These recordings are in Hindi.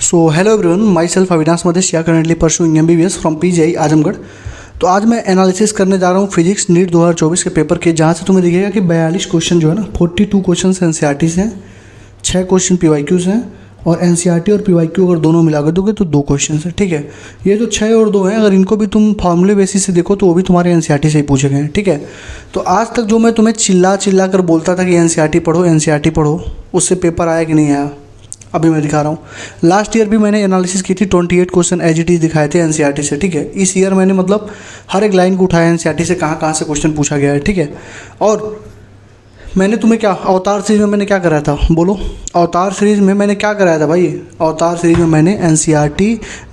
So hello everyone, myself Avinash Madeshiya, currently pursuing MBBS from PGI Azamgarh. तो आज मैं एनालिसिस करने जा रहा हूँ फिजिक्स नीट 2024 के पेपर के, जहाँ से तुम्हें दिखेगा कि 42 क्वेश्चन जो है ना, 42 क्वेश्चन NCERT से हैं, 6 क्वेश्चन PYQ हैं और NCERT और PYQ अगर दोनों मिला कर दोगे तो 2 क्वेश्चन है। ठीक है, ये जो 6 और 2 हैं, अगर इनको भी तुम फॉर्मूले बेसिस से देखो तो वो भी तुम्हारे NCERT से ही पूछे गए हैं। ठीक है, तो आज तक जो मैं तुम्हें चिल्ला चिल्ला कर बोलता था कि NCERT पढ़ो NCERT पढ़ो, उससे पेपर आया कि नहीं आया अभी मैं दिखा रहा हूँ। लास्ट ईयर भी मैंने एनालिसिस की थी, 28 क्वेश्चन एज इट इज़ दिखाए थे NCERT से। ठीक है, इस ईयर मैंने मतलब हर एक लाइन को उठाया NCERT से, कहाँ कहाँ से क्वेश्चन पूछा गया है। ठीक है, और मैंने तुम्हें क्या अवतार सीरीज में मैंने क्या कराया था, बोलो। अवतार सीरीज में मैंने क्या कराया था भाई? अवतार सीरीज में मैंने NCERT,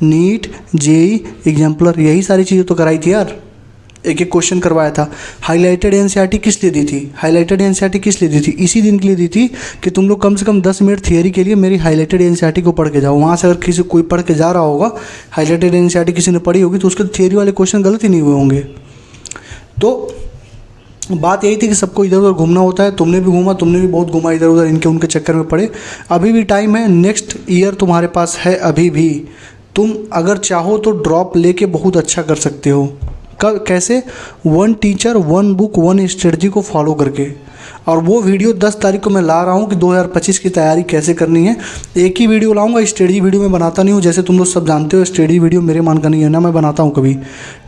नीट, JEE, एग्जाम्पलर, यही सारी चीज़ें तो कराई थी यार। एक एक क्वेश्चन करवाया था। हाईलाइटेड NCERT किस लिए दी थी? हाईलाइटेड NCERT किस लिए दी थी? इसी दिन के लिए दी थी कि तुम लोग कम से कम 10 मिनट थियरी के लिए मेरी हाईलाइटेड NCERT को पढ़ के जाओ। वहाँ से अगर किसी कोई पढ़ के जा रहा होगा, हाईलाइटेड NCERT किसी ने पढ़ी होगी, तो उसके थियरी वाले क्वेश्चन गलत ही नहीं हुए होंगे। तो बात यही थी कि सबको इधर उधर घूमना होता है। तुमने भी घूमा, तुमने भी बहुत घूमा इधर उधर, इनके उनके चक्कर में पड़े। अभी भी टाइम है, नेक्स्ट ईयर तुम्हारे पास है अभी भी। तुम अगर चाहो तो ड्रॉप लेके बहुत अच्छा कर सकते हो। कैसे? 1 टीचर 1 बुक 1 स्ट्रेटजी को फॉलो करके। और वो वीडियो 10 तारीख को मैं ला रहा हूँ कि 2025 की तैयारी कैसे करनी है। एक ही वीडियो लाऊंगा, स्टडी वीडियो मैं बनाता नहीं हूँ, जैसे तुम लोग सब जानते हो। स्टडी वीडियो मेरे मान का नहीं है ना, मैं बनाता हूँ कभी।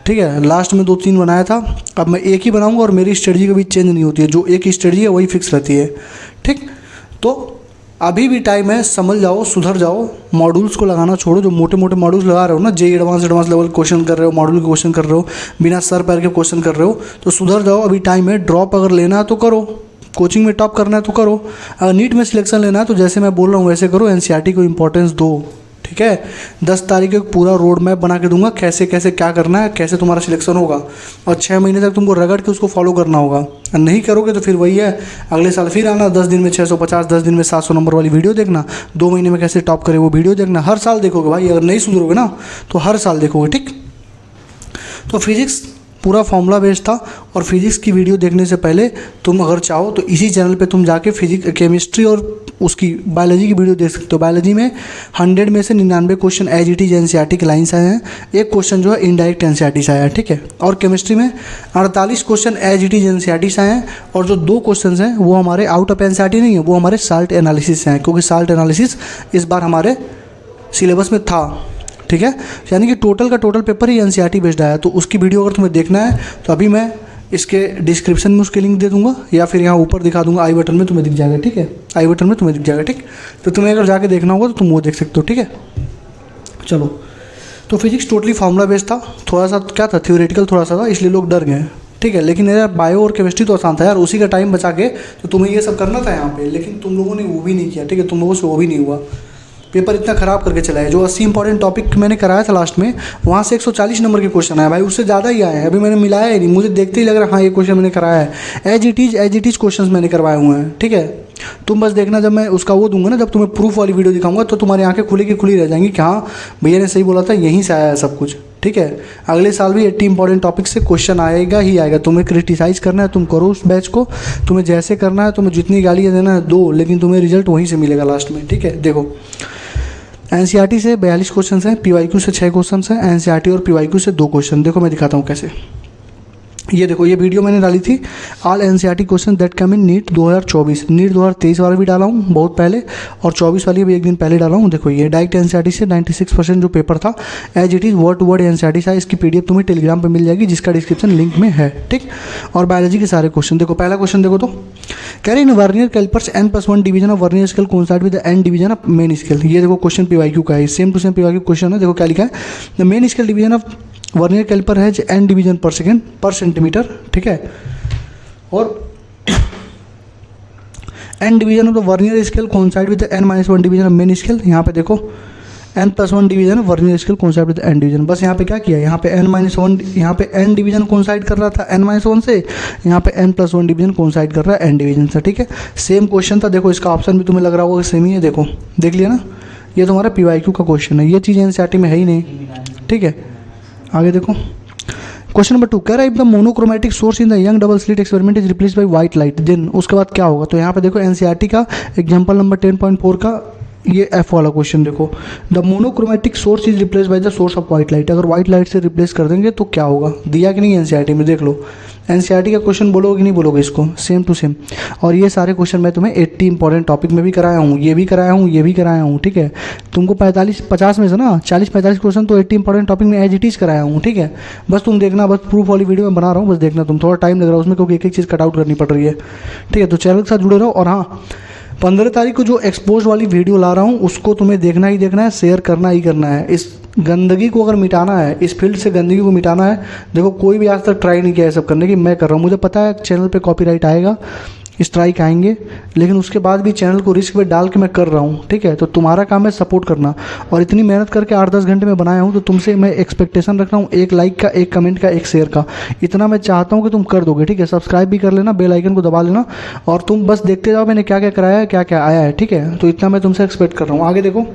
ठीक है, लास्ट में 2-3 बनाया था, अब मैं एक ही बनाऊँगा और मेरी स्टडी कभी चेंज नहीं होती है। जो एक स्टडी है वही फिक्स रहती है। ठीक, तो अभी भी टाइम है, समझ जाओ, सुधर जाओ। मॉड्यूल्स को लगाना छोड़ो, जो मोटे मोटे मॉड्यूल्स लगा रहे हो ना, JEE एडवांस लेवल क्वेश्चन कर रहे हो, मॉड्यूल के क्वेश्चन कर रहे हो, बिना सर पैर के क्वेश्चन कर रहे हो, तो सुधर जाओ। अभी टाइम है। ड्रॉप अगर लेना है तो करो, कोचिंग में टॉप करना है तो करो। अगर नीट में सिलेक्शन लेना है तो जैसे मैं बोल रहा हूँ वैसे करो, NCERT को इंपॉर्टेंस दो। ठीक है, 10 तारीख को पूरा रोड मैप बना के दूंगा, कैसे कैसे क्या करना है, कैसे तुम्हारा सिलेक्शन होगा, और 6 महीने तक तुमको रगड़ के उसको फॉलो करना होगा। और नहीं करोगे तो फिर वही है, अगले साल फिर आना, 10 दिन में 650, 10 दिन में 700 नंबर वाली वीडियो देखना, 2 महीने में कैसे टॉप करे वो वीडियो देखना। हर साल देखोगे भाई, अगर नहीं सुधरोगे ना तो हर साल देखोगे। ठीक, तो फिजिक्स पूरा फॉर्मूला बेस्ड था। और फिजिक्स की वीडियो देखने से पहले तुम अगर चाहो तो इसी चैनल पे तुम जाके फिजिक्स, केमिस्ट्री और उसकी बायोलॉजी की वीडियो देख सकते हो। बायोलॉजी में 100 में से 99 question as it is NCERT के लाइन से आए हैं, एक क्वेश्चन जो है इनडायरेक्ट NCERT से आया है। ठीक है, और केमिस्ट्री में 48 question as it is NCERT से आए हैं, और जो 2 क्वेश्चन हैं वो हमारे आउट ऑफ NCERT नहीं है, वो हमारे साल्ट एनालिसिस से हैं, क्योंकि साल्ट एनालिसिस इस बार हमारे सिलेबस में था। ठीक है, यानी कि टोटल का टोटल पेपर ही NCERT बेस्ड आया। तो उसकी वीडियो अगर तुम्हें देखना है तो अभी मैं इसके डिस्क्रिप्शन में उसके लिंक दे दूंगा, या फिर यहाँ ऊपर दिखा दूंगा, आई बटन में तुम्हें दिख जाएगा। ठीक है, आई बटन में तुम्हें दिख जाएगा। ठीक, तो तुम्हें अगर जाके देखना होगा तो तुम वो देख सकते हो। ठीक है, चलो। तो फिजिक्स टोटली फार्मूला बेस्ड था, थोड़ा सा क्या था, थ्योरेटिकल थोड़ा सा था, इसलिए लोग डर गए। ठीक है, लेकिन यार बायो और केमिस्ट्री तो आसान था यार, उसी का टाइम बचा के तो तुम्हें ये सब करना था यहाँ पे, लेकिन तुम लोगों ने वो भी नहीं किया। ठीक है, तुम लोगों से वो भी नहीं हुआ, पेपर इतना ख़राब करके चला है। जो 80 इंपॉर्टेंट टॉपिक मैंने कराया था लास्ट में, वहाँ से 140 नंबर के क्वेश्चन आए भाई, उससे ज़्यादा ही आए हैं। अभी मैंने मिलाया ही नहीं, मुझे देखते ही लग रहा है हाँ ये क्वेश्चन मैंने कराया है। एज इट इज क्वेश्चन मैंने करवाए हुए हैं। ठीक है, तुम बस देखना, जब मैं उसका वो दूंगा ना, जब तुम्हें प्रूफ वाली वीडियो दिखाऊंगा तो तुम्हारी आंखें खुली की खुली रह जाएंगी कि हाँ भैया ने सही बोला था, यहीं से आया है सब कुछ। ठीक है, अगले साल भी 80 इंपॉर्टेंट टॉपिक से क्वेश्चन आएगा ही आएगा। तुम्हें क्रिटिसाइज़ करना है, तुम करो उस बैच को, तुम्हें जैसे करना है, तुम्हें जितनी गालियाँ देना है दो, लेकिन तुम्हें रिजल्ट वहीं से मिलेगा लास्ट में। ठीक है, देखो NCERT से 42 क्वेश्चन हैं, PYQ से 6 क्वेश्चन हैं, NCERT और PYQ से 2 क्वेश्चन। देखो मैं दिखाता हूँ कैसे। ये देखो, ये वीडियो मैंने डाली थी, all NCERT question that come in NEET 2024। NEET 2023 वाला भी डाला हूँ बहुत पहले, और 24 वाली भी एक दिन पहले डाला हूँ। देखो ये डायरेक्ट NCERT से 96% जो पेपर था as it is word to word NCERT से। इसकी PDF तुम्हें टेलीग्राम पर मिल जाएगी, जिसका डिस्क्रिप्शन लिंक में है। ठीक, और बायोलॉजी के सारे क्वेश्चन देखो। पहला क्वेश्चन देखो, तो कह रहे in vernier calipers n+1 division of vernier scale coincide with the n division of main scale. ये देखो क्वेश्चन PYQ का है, same to same PYQ question है। देखो क्या लिखा है, the main scale division of vernier caliper है n division per second per centimetre. ठीक है, और n division of the vernier scale coincide with n-1 division of main scale. यहाँ पे देखो n+1 division of vernier scale coincide with n division. बस यहाँ पे क्या किया, यहाँ पे n-1, यहाँ पे n डिवीजन कोइंसाइड कर रहा था n-1 से, यहाँ पे n+1 डिवीजन कोइंसाइड कर रहा है n डिवीजन से। ठीक है, सेम क्वेश्चन था। देखो इसका ऑप्शन भी तुम्हें लग रहा होगा सेम ही है, देखो देख लिया ना, ये तुम्हारा PYQ का क्वेश्चन है। ये चीज़ NCERT में है ही नहीं। ठीक है, आगे देखो क्वेश्चन नंबर 2 कह रहा है if the monochromatic source in the Young double slit experiment is replaced by white light then, उसके बाद क्या होगा। तो यहाँ पे देखो NCERT का एग्जांपल नंबर 10.4 का ये एफ वाला क्वेश्चन देखो, the monochromatic source is replace by the source of white light. अगर वाइट लाइट से रिप्लेस कर देंगे तो क्या होगा, दिया कि नहीं एनसीईआरटी में, देख लो एनसीईआरटी का क्वेश्चन बोलोगे कि नहीं बोलोगे इसको, सेम टू सेम। और ये सारे क्वेश्चन मैं तुम्हें 80 इंपॉर्टेंट टॉपिक में भी कराया हूँ, ये भी कराया हूँ, ये भी कराया हूँ, ठीक है। तुमको 45-50 में से ना 40-45 क्वेश्चन तो 80 इंपॉर्टेंट टॉपिक में एज इट इज कराया हूँ, ठीक है। बस तुम देखना, बस प्रूफ वाली वीडियो में बना रहा हूँ, बस देखना तुम, थोड़ा टाइम लग रहा है उसमें क्योंकि एक एक चीज़ कट आउट करनी पड़ रही है, ठीक है। तो चैनल के साथ जुड़े रहो। और हाँ, 15 तारीख को जो एक्सपोज वाली वीडियो ला रहा हूँ उसको तुम्हें देखना ही देखना है, शेयर करना ही करना है। इस गंदगी को अगर मिटाना है, इस फील्ड से गंदगी को मिटाना है, देखो कोई भी आज तक ट्राई नहीं किया है सब करने की, मैं कर रहा हूँ। मुझे पता है चैनल पे कॉपीराइट आएगा, स्ट्राइक आएंगे, लेकिन उसके बाद भी चैनल को रिस्क पे डाल के मैं कर रहा हूँ, ठीक है। तो तुम्हारा काम है सपोर्ट करना, और इतनी मेहनत करके 8-10 घंटे में बनाया हूँ, तो तुमसे मैं एक्सपेक्टेशन रख रहा हूँ, एक लाइक का, एक कमेंट का, एक शेयर का, इतना मैं चाहता हूँ कि तुम कर दोगे, ठीक है। सब्सक्राइब भी कर लेना, बेल आइकन को दबा लेना, और तुम बस देखते जाओ मैंने क्या क्या कराया है, क्या क्या आया है, ठीक है। तो इतना मैं तुमसे एक्सपेक्ट कर रहा हूँ। आगे देखो,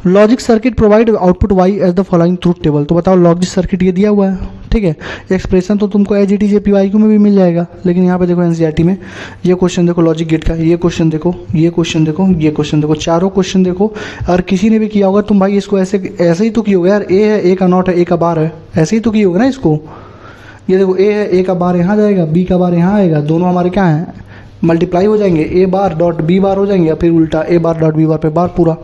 logic circuit provide output Y as the following truth table. तो बताओ लॉजिक सर्किट ये दिया हुआ है, ठीक है। एक्सप्रेशन तो तुमको एज इट इज पीवाईक्यू में भी मिल जाएगा, लेकिन यहाँ पे देखो एनसीईआरटी में ये क्वेश्चन देखो लॉजिक गेट का, ये क्वेश्चन देखो, ये क्वेश्चन देखो, ये क्वेश्चन देखो, चारों क्वेश्चन देखो। और किसी ने भी किया होगा तुम भाई इसको ऐसे ऐसे ही तो किए होगा यार, ए है, ए का नॉट है, ए का बार है, ऐसे ही तो किए होगा ना इसको। ये देखो ए है, ए का बार यहाँ जाएगा, बी का बार यहाँ आएगा, दोनों हमारे क्या हैं, मल्टीप्लाई हो जाएंगे, ए बार डॉट बी बार हो जाएंगे, या फिर उल्टा ए बार डॉट बी बार पे बार पूरा,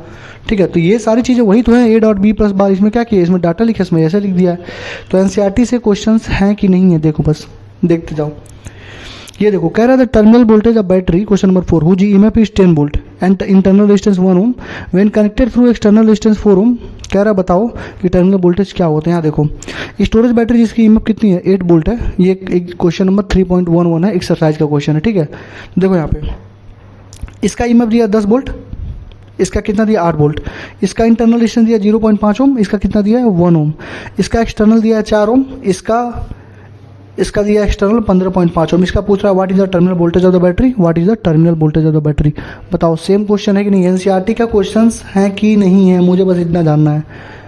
ठीक है। तो ये सारी चीज़ें वही तो है, ए डॉट बी प्लस बार। इसमें क्या किया, इसमें डाटा लिखा, इसमें ऐसे लिख दिया है। तो एनसीईआरटी से क्वेश्चंस हैं कि नहीं है, देखो बस देखते जाओ। ये देखो कह रहा था terminal voltage of battery, question number 4, whose EMF is 10 volt and internal resistance 1 ohm when connected through external resistance 4 ohm. कह रहा बताओ कि टर्मिनल वोल्टेज क्या होते हैं। यहाँ देखो स्टोरेज बैटरी जिसकी ईएमएफ कितनी है, 8 वोल्ट है। ये एक क्वेश्चन नंबर 3.11 है, एक्सरसाइज का क्वेश्चन है, ठीक है। देखो यहाँ पे इसका ईएमएफ दिया 10 वोल्ट, इसका कितना दिया 8 वोल्ट, इसका इंटरनल रेजिस्टेंस दिया 0.5 ओम, इसका कितना दिया है 1 ओम, इसका एक्सटर्नल दिया है 4 ओम, इसका दिया एक्सटर्नल 15.5 ओम। इसका पूछ रहा है what is the terminal voltage of the battery, what is the terminal voltage of the battery. बताओ सेम क्वेश्चन है कि नहीं, एनसीईआरटी का क्वेश्चंस है कि नहीं है, मुझे बस इतना जानना है।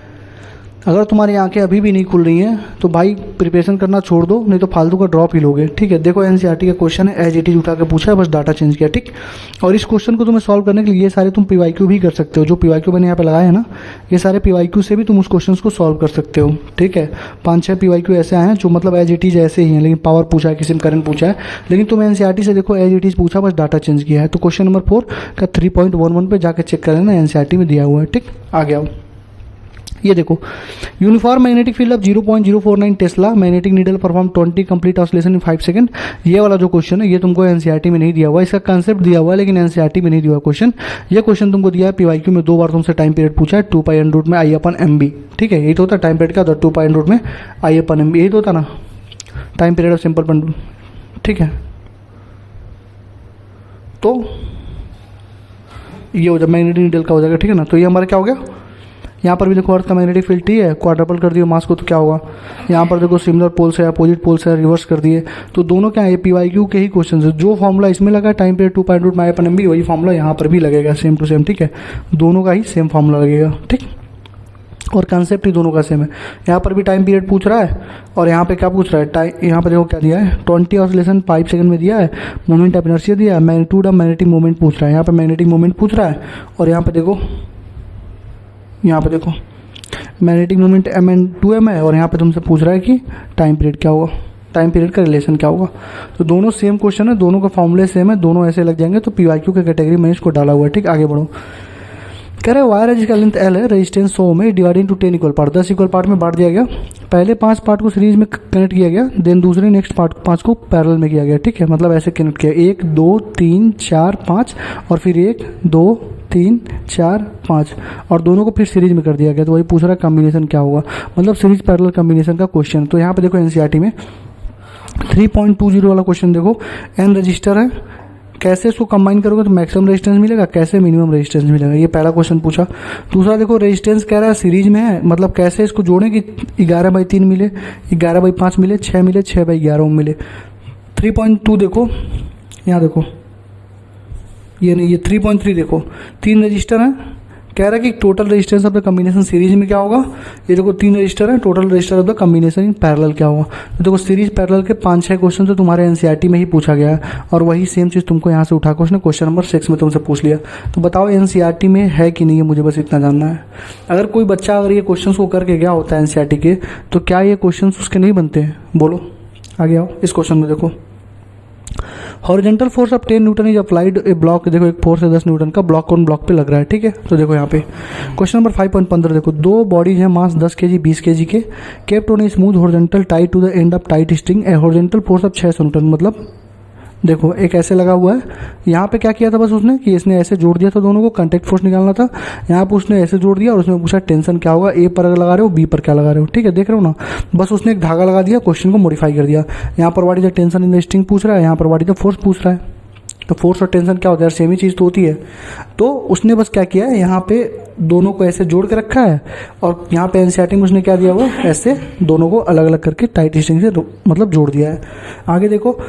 अगर तुम्हारी आंखें अभी भी नहीं खुल रही हैं तो भाई प्रिपरेशन करना छोड़ दो, नहीं तो फालतू का ड्रॉप ही लोगे, ठीक है। देखो एनसीईआरटी का क्वेश्चन है, एज इट इज उठा के पूछा है, बस डाटा चेंज किया, ठीक। और इस क्वेश्चन को तुम्हें सॉल्व करने के लिए ये सारे तुम पीवाईक्यू भी कर सकते हो, जो पीवाईक्यू मैंने यहाँ पे लगाए हैं ना, ये सारे पीवाईक्यू से भी तुम उस क्वेश्चन को सॉल्व कर सकते हो, ठीक है। 5-6 पीवाईक्यू ऐसे आए हैं जो मतलब एज इट इज ऐसे ही हैं, लेकिन पावर पूछा है, किसी में करंट पूछा है, लेकिन तुम एनसीईआरटी से देखो एज इट इज पूछा, बस डाटा चेंज किया है। तो क्वेश्चन नंबर 4 का 3.11 पे जाकर चेक कर लेना, एनसीईआरटी में दिया हुआ है, ठीक। आगे आओ, ये देखो uniform magnetic field of 0.049 Tesla, magnetic needle perform 20 complete oscillation in 5 second. ये वाला जो क्वेश्चन है ये तुमको एनसीईआरटी में नहीं दिया हुआ, इसका कंसेप्ट दिया हुआ है लेकिन एनसीईआरटी में नहीं दिया हुआ क्वेश्चन। ये क्वेश्चन तुमको दिया है पीवाईक्यू में, 2 बार तुमसे टाइम पीरियड पूछा है, 2π में I/MB, ठीक है। यही तो होता है टाइम पीरियड का, 2π में I/MB, यही तो होता ना time period of simple pendulum, ठीक है। तो ये हो जाए मैग्नेटिक नीडल का हो जाएगा, ठीक है ना। तो ये हमारा क्या हो गया, यहाँ पर भी देखो अर्थ का मैग्नेटिक फील्ड टी है, क्वाड्रपल कर दिए मास को तो क्या होगा, यहाँ पर देखो सिमिलर पोल से अपोजिट पोल से रिवर्स कर दिए, तो दोनों क्या है पीवाईक्यू के ही क्वेश्चन है। जो फॉर्मूला इसमें लगा टाइम पीरियड 2.2 I/MB, वही फॉर्मूला यहाँ पर भी लगेगा, सेम टू सेम, ठीक है। दोनों का ही सेम फॉर्मूला लगेगा, ठीक। और कंसेप्ट ही दोनों का सेम है। यहाँ पर भी टाइम पीरियड पूछ रहा है और यहाँ पे क्या पूछ रहा है, टाइम यहाँ पर देखो क्या दिया है, 20 ऑसिलेशन 5 सेकंड में दिया है, मोमेंट ऑफ इनर्शिया दिया है, मैग्नीट्यूड ऑफ मैग्नेटिक मोमेंट पूछ रहा है, यहाँ पे मैग्नेटिक मोमेंट पूछ रहा है। और यहाँ पे देखो मैग्नेटिक मोमेंट m/2m है, और यहाँ पे तुमसे पूछ रहा है कि टाइम पीरियड क्या होगा, टाइम पीरियड का रिलेशन क्या होगा। तो दोनों सेम क्वेश्चन है, दोनों का फॉर्मूले सेम है, दोनों ऐसे लग जाएंगे, तो पीवाईक्यू के कैटेगरी में इसको डाला हुआ है, ठीक। आगे बढ़ो, कह रहे वायर है जिसका लेंथ L है, रेजिस्टेंस 100 में, dividing to 10 equal part, 10 equal part में बांट दिया गया। पहले 5 पार्ट को सीरीज में कनेक्ट किया गया, देन दूसरे नेक्स्ट पार्ट 5 को पैरेलल में किया गया, ठीक है। मतलब ऐसे कनेक्ट किया 1 2 3 4 5 और फिर 1 2 3 4 5 और दोनों को फिर सीरीज में कर दिया गया। तो वही पूछ रहा है कॉम्बिनेशन क्या होगा, मतलब सीरीज पैरेलल कॉम्बिनेशन का क्वेश्चन। तो यहाँ पे देखो एनसीईआरटी में 3.20 वाला क्वेश्चन देखो, n रजिस्टर है, कैसे इसको कंबाइन करोगे तो मैक्सिमम रेजिस्टेंस मिलेगा, कैसे मिनिमम रेजिस्टेंस मिलेगा, ये पहला क्वेश्चन पूछा। दूसरा देखो रेजिस्टेंस कह रहा है सीरीज में है, मतलब कैसे इसको जोड़ें कि 11/3 मिले, 11/5 मिले, 6 मिले, 6/11 मिले। 3.2 देखो, यहाँ देखो ये नहीं, ये 3.3 देखो, 3 रजिस्टर हैं, कह रहा है कि total resistance of the combination series में क्या होगा, ये देखो 3 रजिस्टर है, total register of the combination in parallel क्या होगा। तो देखो सीरीज पैरेलल के 5-6 क्वेश्चन तो तुम्हारे एनसीईआरटी में ही पूछा गया है और वही सेम चीज़ तुमको यहाँ से उठा के उसने क्वेश्चन नंबर 6 में तुमसे पूछ लिया। तो बताओ एनसीईआरटी में है कि नहीं है, मुझे बस इतना जानना है। अगर कोई बच्चा अगर ये क्वेश्चन को करके गया होता है एनसीईआरटी के, तो क्या ये क्वेश्चन उसके नहीं बनते हैं, बोलो। आगे आओ, इस क्वेश्चन में देखो horizontal force of 10 Newton is applied A block, देखो एक फोर्स है 10 न्यूटन का, ब्लॉक ऑन ब्लॉक पे लग रहा है, ठीक है। तो देखो यहाँ पे क्वेश्चन नंबर 5.15 देखो, 2 बॉडीज हैं मास 10 kg 20 kg के, kept on a smooth horizontal tie to the end of tight string, a horizontal force of 600 newton. मतलब देखो एक ऐसे लगा हुआ है, यहाँ पे क्या किया था बस उसने कि इसने ऐसे जोड़ दिया था दोनों को, कांटेक्ट फोर्स निकालना था, यहाँ पे उसने ऐसे जोड़ दिया और उसने पूछा टेंशन क्या होगा, ए पर लगा रहे हो बी पर क्या लगा रहे हो, ठीक है, देख रहे हो ना। बस उसने एक धागा लगा दिया, क्वेश्चन को मॉडिफाई कर दिया। यहाँ पर what is the tension in the string पूछ रहा है, यहाँ पर व्हाट इज द फोर्स पूछ रहा है। तो फोर्स और टेंशन क्या होता है यार, सेम ही चीज़ तो होती है। तो उसने बस क्या किया है, यहाँ पे दोनों को ऐसे जोड़ के रखा है और यहाँ पे एनसीईआरटी में उसने क्या दिया हुआ, ऐसे दोनों को अलग अलग करके टाइट स्ट्रिंग से मतलब जोड़ दिया है। आगे देखो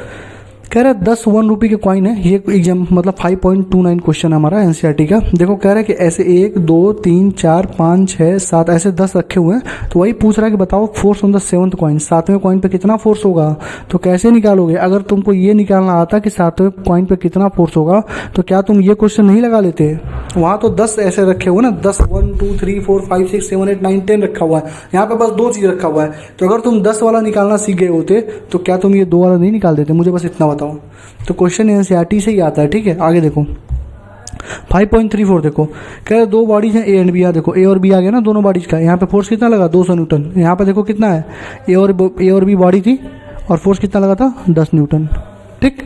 कह रहा है 10 1 रुपये के कॉइन है, ये एग्जाम मतलब 5.29 क्वेश्चन है हमारा एनसीईआरटी का। देखो कह रहा है कि ऐसे 1 2 3 4 5 6 7 ऐसे 10 रखे हुए हैं। तो वही पूछ रहा है कि बताओ force on the 7th coin, 7वें कॉइन पे कितना फोर्स होगा। तो कैसे निकालोगे, अगर तुमको ये निकालना आता कि 7वें कॉइन पे कितना फोर्स होगा तो क्या तुम ये क्वेश्चन नहीं लगा लेते। वहाँ तो 10 ऐसे रखे हुए ना, 10 1 2 3 4 5 6 7 8 9 10 रखा हुआ है, यहाँ पे बस 2 चीज़ रखा हुआ है। तो अगर तुम 10 वाला निकालना सीख गए होते तो क्या तुम ये 2 वाला नहीं निकाल देते, मुझे बस इतना बताओ। तो क्वेश्चन एनसीईआरटी से ही आता है, ठीक है। आगे देखो 5.34 देखो कह रहे 2 बॉडीज हैं ए एंड बी, यहाँ देखो ए और बी आ गया ना दोनों बॉडीज का। यहाँ पे फोर्स कितना लगा 200 न्यूटन, यहाँ पे देखो कितना है ए और बी बॉडी थी और फोर्स कितना लगा था 10 न्यूटन, ठीक।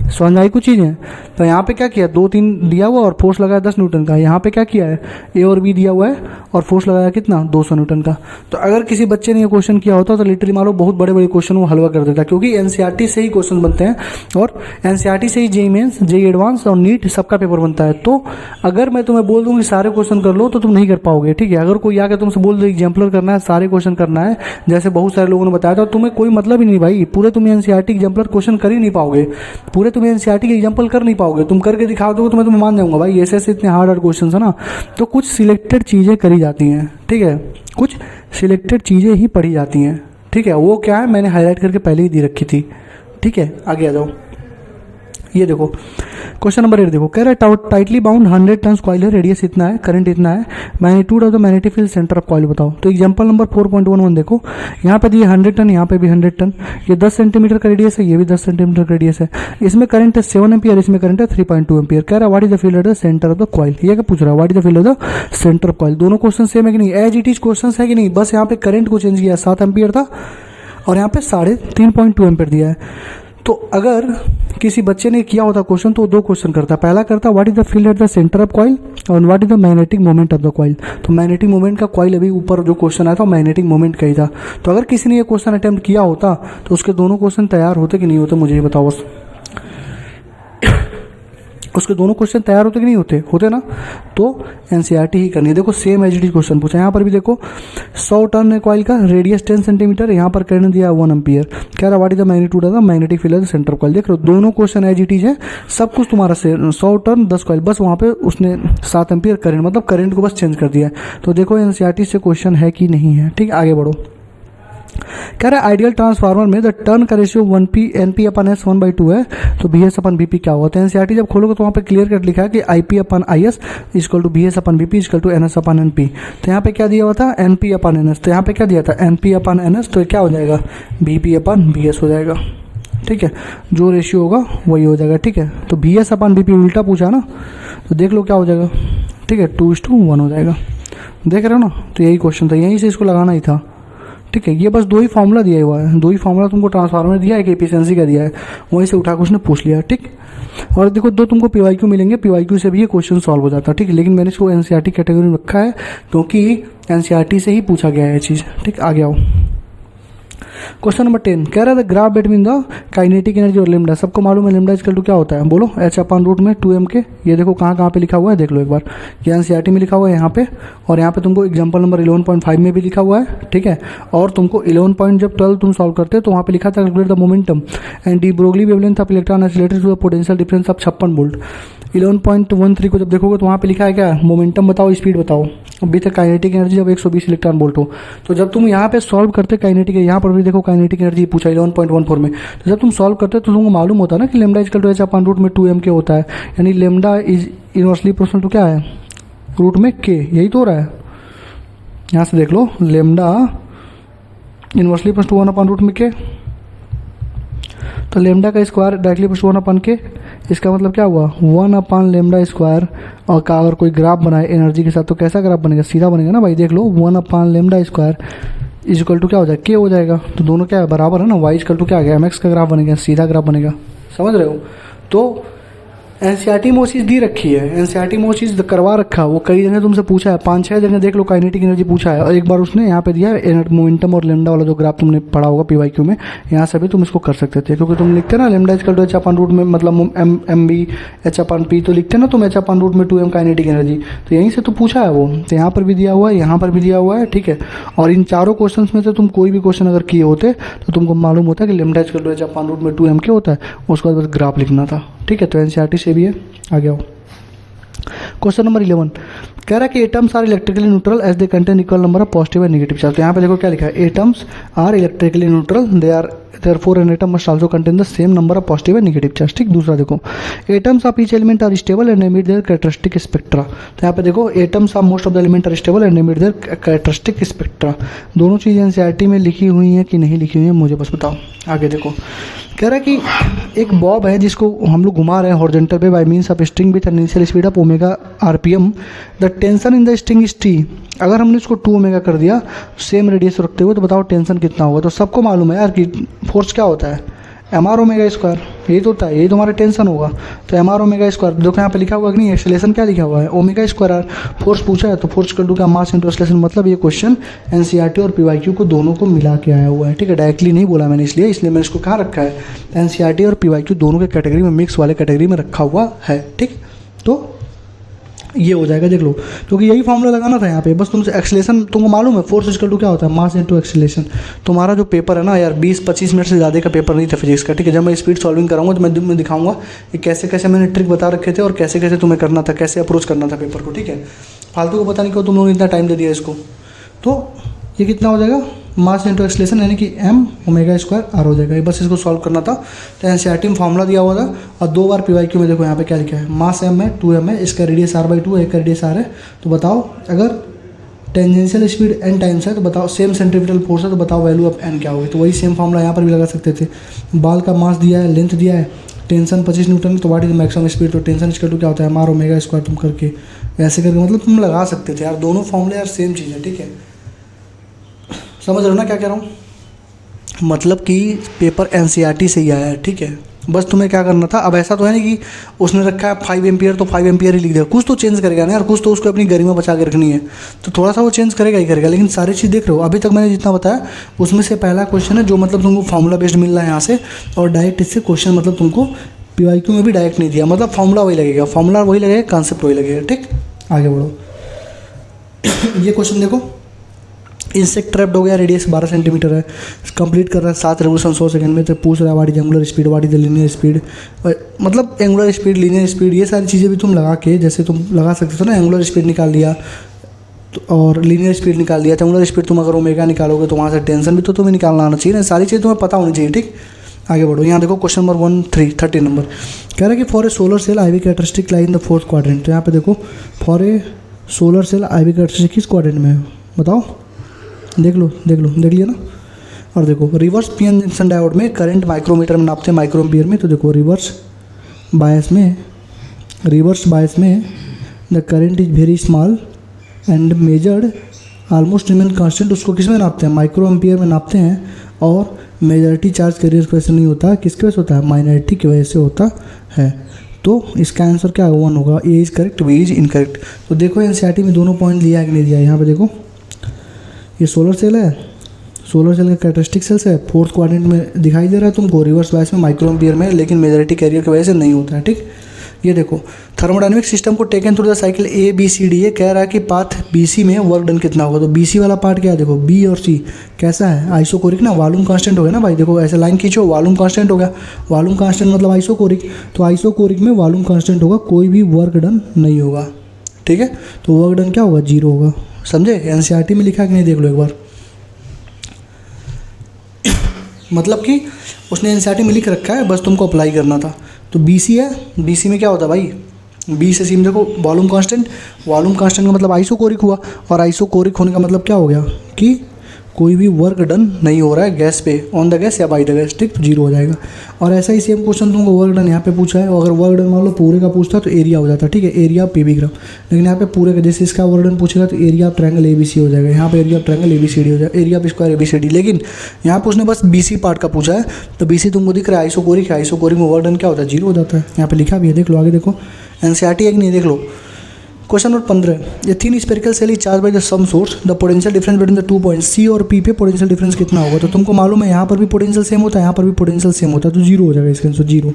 समझ आई कुछ चीज़ें। तो यहाँ पे क्या किया 2 3 दिया हुआ और फोर्स लगाया 10 न्यूटन का, यहाँ पे क्या किया है ए और बी दिया हुआ है और फोर्स लगाया कितना 200 न्यूटन का। तो अगर किसी बच्चे ने ये क्वेश्चन किया होता तो लिटरली मान लो बहुत बड़े बड़े क्वेश्चन वो हलवा कर देता, क्योंकि एनसीईआरटी से ही क्वेश्चन बनते हैं और एनसीईआरटी से ही जेईई मेंस जेईई एडवांस और नीट सबका पेपर बनता है। तो अगर मैं तुम्हें बोल दूँ कि सारे क्वेश्चन कर लो तो तुम नहीं कर पाओगे, ठीक है। अगर कोई आके तुमसे बोल दो एग्जाम्पलर करना है, सारे क्वेश्चन करना है, जैसे बहुत सारे लोगों ने बताया था, तुम्हें कोई मतलब ही नहीं भाई, पूरे तुम एनसीईआरटी एग्जाम्पलर क्वेश्चन कर ही नहीं पाओगे, पूरे तुम एनसीईआरटी के एग्जाम्पल कर नहीं पाओगे। तुम करके दिखा दोगे तो मैं तुम्हें मान जाऊंगा भाई ऐसे इतने हार्ड क्वेश्चन है ना। तो कुछ सिलेक्टेड चीज़ें करी जाती हैं, ठीक है, कुछ सिलेक्टेड चीज़ें ही पढ़ी जाती हैं, ठीक है। वो क्या है मैंने हाईलाइट करके पहले ही दी रखी थी, ठीक है। आगे आ जाओ, ये देखो क्वेश्चन नंबर 8 देखो कह रहा है टाइटली बाउंड 100 टन्स कॉइल है, रेडियस इतना है, करंट इतना है, magnitude of the magnetic field centre of coil बताओ। तो एग्जांपल नंबर 4.11 देखो, यहाँ पे दिए 100 टन, यहाँ पे भी 100 टन, ये 10 सेंटीमीटर का रेडियस है, ये भी 10 सेंटीमीटर का रेडियस है, इसमें करंट है 7 एम्पियर, इसमें करंट है 3.2 एम्पियर। कह रहा है what is the field at the centre of the coil, ये क्या पूछ रहा है what is the field of the centre of coil. दोनों क्वेश्चन सेम है कि नहीं, एज इट इज क्वेश्चन है कि नहीं, बस यहाँ पे करंट को चेंज किया, 7 एम्पियर था और यहाँ पे 3.2 एम्पियर दिया है। तो अगर किसी बच्चे ने किया होता क्वेश्चन तो 2 क्वेश्चन करता, पहला करता what is the field at the centre of coil और what is the magnetic moment of the coil. तो मैग्नेटिक मोमेंट का कॉइल अभी ऊपर जो क्वेश्चन आया था मैग्नेटिक मोमेंट का ही था। तो अगर किसी ने ये क्वेश्चन अटेम्प्ट किया होता तो उसके दोनों क्वेश्चन तैयार होते कि नहीं होते, मुझे ये बताओ बस। उसके दोनों क्वेश्चन तैयार होते कि नहीं होते, होते ना। तो एनसीईआरटी ही करनी है। देखो same as it is question पूछा, यहाँ पर भी देखो 100 टन है कॉइल का, रेडियस 10 सेंटीमीटर, यहाँ पर करंट दिया 1 एम्पियर। कह रहा what is the magnitude of the magnetic field of the centre of coil. देख रहे हो दोनों क्वेश्चन एज इट इज है, सब कुछ तुम्हारा से 100 टन 10 कॉइल, बस वहाँ पे उसने 7 एम्पियर करंट मतलब करंट को बस चेंज कर दिया है। तो देखो एनसीईआरटी से क्वेश्चन है कि नहीं है, ठीक। आगे बढ़ो, कह रहा है आइडियल ट्रांसफार्मर में द टर्न का रेशियो 1p NP अपन S 1/2 है, तो BS अपन BP क्या होता है। एनसीईआरटी जब खोलोगे तो वहाँ पे क्लियर कट लिखा है कि IP upon IS equal to BS upon BP equal to NS upon NP। तो यहाँ पे क्या दिया हुआ था NP अपन NS, तो यहाँ पे क्या दिया था NP अपन NS, तो क्या हो जाएगा BP अपन BS हो जाएगा, ठीक है। जो रेशियो होगा वही हो जाएगा, ठीक है। तो BS अपन BP उल्टा पूछा ना, तो देख लो क्या हो जाएगा, ठीक है, 2:1 हो जाएगा। देख रहे हो ना, तो यही क्वेश्चन था, यहीं से इसको लगाना ही था, ठीक है। ये बस 2 ही फॉर्मूला दिया हुआ है, 2 ही फॉर्मूला तुमको ट्रांसफार्मर दिया है, एक एफिशिएंसी का दिया है, वहीं से उठा के उसने पूछ लिया, ठीक। और देखो 2 तुमको PYQ मिलेंगे, PYQ से भी ये क्वेश्चन सॉल्व हो जाता है, ठीक। लेकिन मैंने इसको एनसीईआरटी कैटेगरी में रखा है क्योंकि एनसीईआरटी से ही पूछा गया है ये चीज़, ठीक। आगे आओ, क्वेश्चन नंबर 10 कह रहा है graph between the kinetic energy और लेमडा। सबको मालूम है लेमडा इक्वल टू क्या होता है, बोलो H/√2m के। ये देखो कहाँ कहाँ पे लिखा हुआ है, देख लो एक बार, ये एनसीईआरटी में लिखा हुआ है यहाँ पे, और यहाँ पे तुमको एग्जांपल नंबर 11.5 में भी लिखा हुआ है, ठीक है। और तुमको 11.12 तुम सॉल्व करते हो तो वहाँ पे लिखा था calculate the momentum and de Broglie wavelength of electron accelerated to the potential difference of 56 volt 11.13 को जब देखोगे तो वहाँ पे लिखा है क्या, मोमेंटम बताओ, स्पीड बताओ। अभी तक काइनेटिक एनर्जी जब 120 इलेक्ट्रॉन वोल्ट हो, तो जब तुम यहाँ पे सॉल्व करते काइनेटिक, यहाँ पर भी देखो काइनेटिक एनर्जी पूछा 11.14 में, तो जब तुम सॉल्व करते तो तुमको मालूम होता है ना कि लेमडा इजकल टू h/√2m के होता है, यानी lambda is inversely proportional to क्या है, रूट में के, यही तो हो रहा है। यहाँ से देख लो, लेमडा इनवर्सली प्लस 1/रूट में के, तो लेमडा का स्क्वायर डायरेक्टली प्लस 1/के, इसका मतलब क्या हुआ 1/लेमडा स्क्वायर। और का अगर कोई ग्राफ बनाए एनर्जी के साथ तो कैसा ग्राफ बनेगा, सीधा बनेगा ना भाई, देख लो 1/लेमडा स्क्वायर इजकल टू क्या हो जाएगा, के हो जाएगा। तो दोनों क्या है, बराबर है ना, वाई इजकल टू क्या आ गया, mx का ग्राफ बनेगा, सीधा ग्राफ बनेगा, समझ रहे हो। तो एनसीईआरटी में वो चीज़ दी रखी है, एनसीईआरटी में वो चीज़ करवा रखा है, वो कई जगह तुमसे पूछा है, 5-6 जगह देख लो काइनेटिक एनर्जी पूछा है, और एक बार उसने यहाँ पे दिया है मोमेंटम और लेमडा वाला जो ग्राफ तुमने पढ़ा होगा पीवाईक्यू में, यहाँ से भी तुम इसको कर सकते थे, क्योंकि तुम लिखते ना लेमडा इजकल टू h/रूट में, मतलब एम बी h/p, तो लिखते ना तुम h/रूट में 2m काइनेटिक एनर्जी, तो यहीं से तो पूछा है वो, तो यहाँ पर भी दिया हुआ है, यहाँ पर भी दिया हुआ है, ठीक है। और इन चारों क्वेश्चन में से तुम कोई भी क्वेश्चन अगर किए होते तो तुमको मालूम होता है कि लेमडा इजकल टू h/रूट में 2m के होता है, उसके बाद बस ग्राफ लिखना था, ठीक है। तो एनसीईआरटी से भी है, आ गया। क्वेश्चन नंबर 11 कह रहा है कि atoms are electrically neutral as they contain equal number of positive and negative charge. तो यहाँ पे देखो क्या लिखा है, atoms are electrically neutral, they are therefore an atom must also contain the same number of positive and negative charge, ठीक। दूसरा देखो, atoms of each element are stable and emit their characteristic spectra. तो यहाँ पे देखो, atoms of most of the element are stable and emit their characteristic spectra. दोनों चीज़ें एनसीईआरटी में लिखी हुई हैं कि नहीं लिखी हुई हैं, मुझे बस बताओ। आगे देखो, कह रहा है कि एक बॉब है जिसको हम लोग घुमा रहे हैं हॉरिजॉन्टल पे by means of string with initial speed of omega RPM, the tension in the string is T. अगर हमने इसको 2 ओमेगा कर दिया सेम रेडियस रखते हुए, तो बताओ टेंशन कितना होगा। तो सबको मालूम है यार कि फोर्स क्या होता है, mr ओमेगा स्क्वायर, यही तो होता है, यही तो हमारा टेंशन होगा। तो mr ओमेगा स्क्वायर, देखो यहाँ पे लिखा हुआ कि नहीं, एक्सेलेरेशन क्या लिखा हुआ है, ओमेगा स्क्वायर आर। फोर्स पूछा है तो फोर्स इक्वल टू क्या, मास इंटू एक्सेलेरेशन। मतलब ये क्वेश्चन एनसीईआरटी और पीवाईक्यू को दोनों को मिला के आया हुआ है, ठीक है। डायरेक्टली नहीं बोला मैंने, इसलिए मैंने इसको कहाँ रखा है, एनसीईआरटी और पीवाईक्यू दोनों के कैटेगरी में, मिक्स वाले कैटेगरी में रखा हुआ है, ठीक। तो ये हो जाएगा, देख लो, क्योंकि यही फॉर्मूला लगाना था यहाँ पे। बस तुमसे एक्सेलेरेशन तुमको मालूम है, फोर्स इक्वल टू क्या होता है, मास इनटू एक्सेलेरेशन। तुम्हारा जो पेपर है ना यार, 20-25 मिनट से ज़्यादा का पेपर नहीं था फिजिक्स का, ठीक है। जब मैं स्पीड सॉल्विंग कराऊंगा तो मैं दिखाऊंगा कि कैसे कैसे मैंने ट्रिक बता रखे थे और कैसे कैसे तुम्हें करना था, कैसे अप्रोच करना था पेपर को, ठीक है। फालतू को पता नहीं क्यों तुम लोगों ने इतना टाइम दे दिया इसको। तो ये कितना हो जाएगा, मास इंटू एक्सेलेरेशन, यानी कि m ओमेगा स्क्वायर r हो जाएगा। बस इसको सॉल्व करना था। तो एनसीईआरटी में फॉर्मूला दिया हुआ था, और 2 बार पीवाईक्यू में देखो यहाँ पे क्या लिखा है, मास m है, 2m है, इसका रेडियस r/2 है, एक का रेडियस r है। तो बताओ, अगर टेंजेंशियल स्पीड n टाइम्स है तो बताओ, सेम सेंट्रीफ्यूगल फोर्स है तो बताओ वैल्यू ऑफ n क्या होगी। तो वही सेम फॉर्मूला यहाँ पर भी लगा सकते थे। बाल का मास दिया है, लेंथ दिया है, टेंशन 25 न्यूटन, तो व्हाट इज मैक्सिमम स्पीड, तो टेंशन इक्वल टू क्या होता है, mr ओमेगा स्क्वायर। तुम करके ऐसे करके मतलब तुम लगा सकते थे यार, दोनों फॉर्मूले यार सेम चीज़ है, ठीक है। समझ रहे हो ना क्या कह रहा हूँ, मतलब कि पेपर एनसीईआरटी से ही आया है, ठीक है। बस तुम्हें क्या करना था, अब ऐसा तो है नहीं कि उसने रखा है 5 एम्पियर तो 5 एम्पियर ही लिख दिया, कुछ तो चेंज करेगा ना यार, कुछ तो उसको अपनी गरिमा बचा के रखनी है, तो थोड़ा सा वो चेंज करेगा ही करेगा। लेकिन सारी चीज़ देख रहे हो, अभी तक मैंने जितना बताया उसमें से पहला क्वेश्चन है जो मतलब तुमको फॉर्मूला बेस्ड मिल रहा है यहाँ से, और डायरेक्ट इससे क्वेश्चन मतलब तुमको पीवाईक्यू में भी डायरेक्ट नहीं दिया, मतलब फॉर्मूला वही लगेगा, फॉर्मूला वही लगेगा, कॉन्सेप्ट वही लगेगा, ठीक। आगे बढ़ो। ये क्वेश्चन देखो, इंसेक्ट ट्रैप्ड हो गया, रेडियस 12 सेंटीमीटर है, कंप्लीट कर रहा है 7 रेवोल्यूशन 100 सेकंड में। तो पूछ रहा है what is angular speed, what is the linear speed, मतलब एंगुलर स्पीड, लीनियर स्पीड, ये सारी चीज़ें भी तुम लगा के, जैसे तुम लगा सकते हो ना, एंगुलर स्पीड निकाल लिया तो और लीनियर स्पीड निकाल दिया। तो एंगुलर स्पीड तुम अगर ओमेगा निकालोगे तो वहाँ से टेंशन भी तो तुम्हें निकालना आना चाहिए ना, सारी चीज़ें तुम्हें पता होनी चाहिए, ठीक। आगे बढ़ो। यहाँ देखो क्वेश्चन नंबर 30 नंबर कह रहा है कि for a solar cell I V characteristic lie in the 4th quadrant. तो यहाँ पे देखो, for a solar cell I V characteristic किस क्वाड्रेंट में है बताओ, देख लिया ना। और देखो, रिवर्स पीएन जंक्शन डायोड में करंट माइक्रोमीटर में नापते हैं, माइक्रो एम्पियर में। तो देखो, रिवर्स बायस में the current is very small and measured almost remain constant. उसको किस में नापते हैं, माइक्रो एम्पियर में नापते हैं। और मेजॉरिटी चार्ज कैरियर की वजह से नहीं होता, किसकी वजह से होता है, माइनॉरिटी की वजह से होता है। तो इसका आंसर क्या होगा, 1 होगा। A is correct, B is incorrect. तो देखो एनसीईआरटी में दोनों पॉइंट लिया है कि नहीं दिया। यहाँ पे देखो, ये सोलर सेल है, सोलर सेल का कैरेक्टरिस्टिक सेल्स है, 4th क्वाड्रेंट में दिखाई दे रहा है तुमको, रिवर्स बायस में, माइक्रो एम्पियर में, लेकिन मेजॉरिटी कैरियर की वजह से नहीं होता है, ठीक। ये देखो थर्मोडायनेमिक सिस्टम को taken through the cycle A B C D, ये कह रहा है कि पाथ बी सी में वर्क डन कितना होगा। तो बी सी वाला पार्ट क्या है, देखो बी और सी कैसा है, आइसोकोरिक ना, वॉल्यूम कांस्टेंट हो गया ना भाई। देखो ऐसे लाइन खींचो, वॉल्यूम कांस्टेंट हो गया, वॉल्यूम कांस्टेंट मतलब आइसोकोरिक, तो आइसोकोरिक में वॉल्यूम कांस्टेंट होगा, कोई भी वर्क डन नहीं होगा, ठीक है। तो वर्क डन क्या होगा, 0 होगा, समझे। एनसीईआरटी में लिखा है कि नहीं, देख लो एक बार। मतलब कि उसने एनसीईआरटी में लिख रखा है, बस तुमको अप्लाई करना था। तो बीसी है, बीसी में क्या होता है भाई, बी से सी में देखो वॉल्यूम कांस्टेंट, वॉल्यूम कांस्टेंट का मतलब आइसोकोरिक हुआ, और आइसोकोरिक होने का मतलब क्या हो गया कि कोई भी वर्क डन नहीं हो रहा है गैस पे, ऑन द गैस या बाई द गैस, ठीक, तो 0 हो जाएगा। और ऐसा ही सेम क्वेश्चन तुमको वर्क डन यहाँ पे पूछा है, और अगर वर्क डन मान लो पूरे का पूछता है तो एरिया हो जाता है, ठीक है, एरिया ऑफ पीवी ग्राम। लेकिन यहाँ पे पूरे का जैसे इसका वर्क डन पूछेगा तो एरिया ऑफ ट्रायंगल एबीसी हो जाएगा, यहाँ पे एरिया ऑफ ट्रायंगल एबीसीडी हो जाएगा, एरिया ऑफ स्क्वायर एबीसीडी। लेकिन यहाँ पे उसने बस बीसी पार्ट का पूछा है, तो बीसी तुमको दिख रहा है आइसोकोरिक है, आइसोकोरिक में वर्क डन क्या होता है, 0 हो जाता है। यहाँ पे लिखा भी है, देख लो आगे देखो, एनसीईआरटी है कि नहीं, देख लो। क्वेश्चन नंबर 15, ये thin spherical shell is charge by the some source, the potential difference between the 2 points C और पी पे पोटेंशियल डिफरेंस कितना होगा। तो तुमको मालूम है यहाँ पर भी पोटेंशियल सेम होता है, यहाँ पर भी पोटेंशियल सेम होता है, तो 0 हो जाएगा इसका आंसर 0।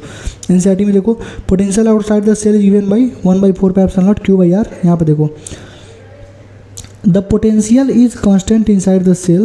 एनसीईआरटी में देखो potential outside the cell is given by 1/4 pi epsilon naught Q by R. यहाँ पे देखो the potential is constant inside the cell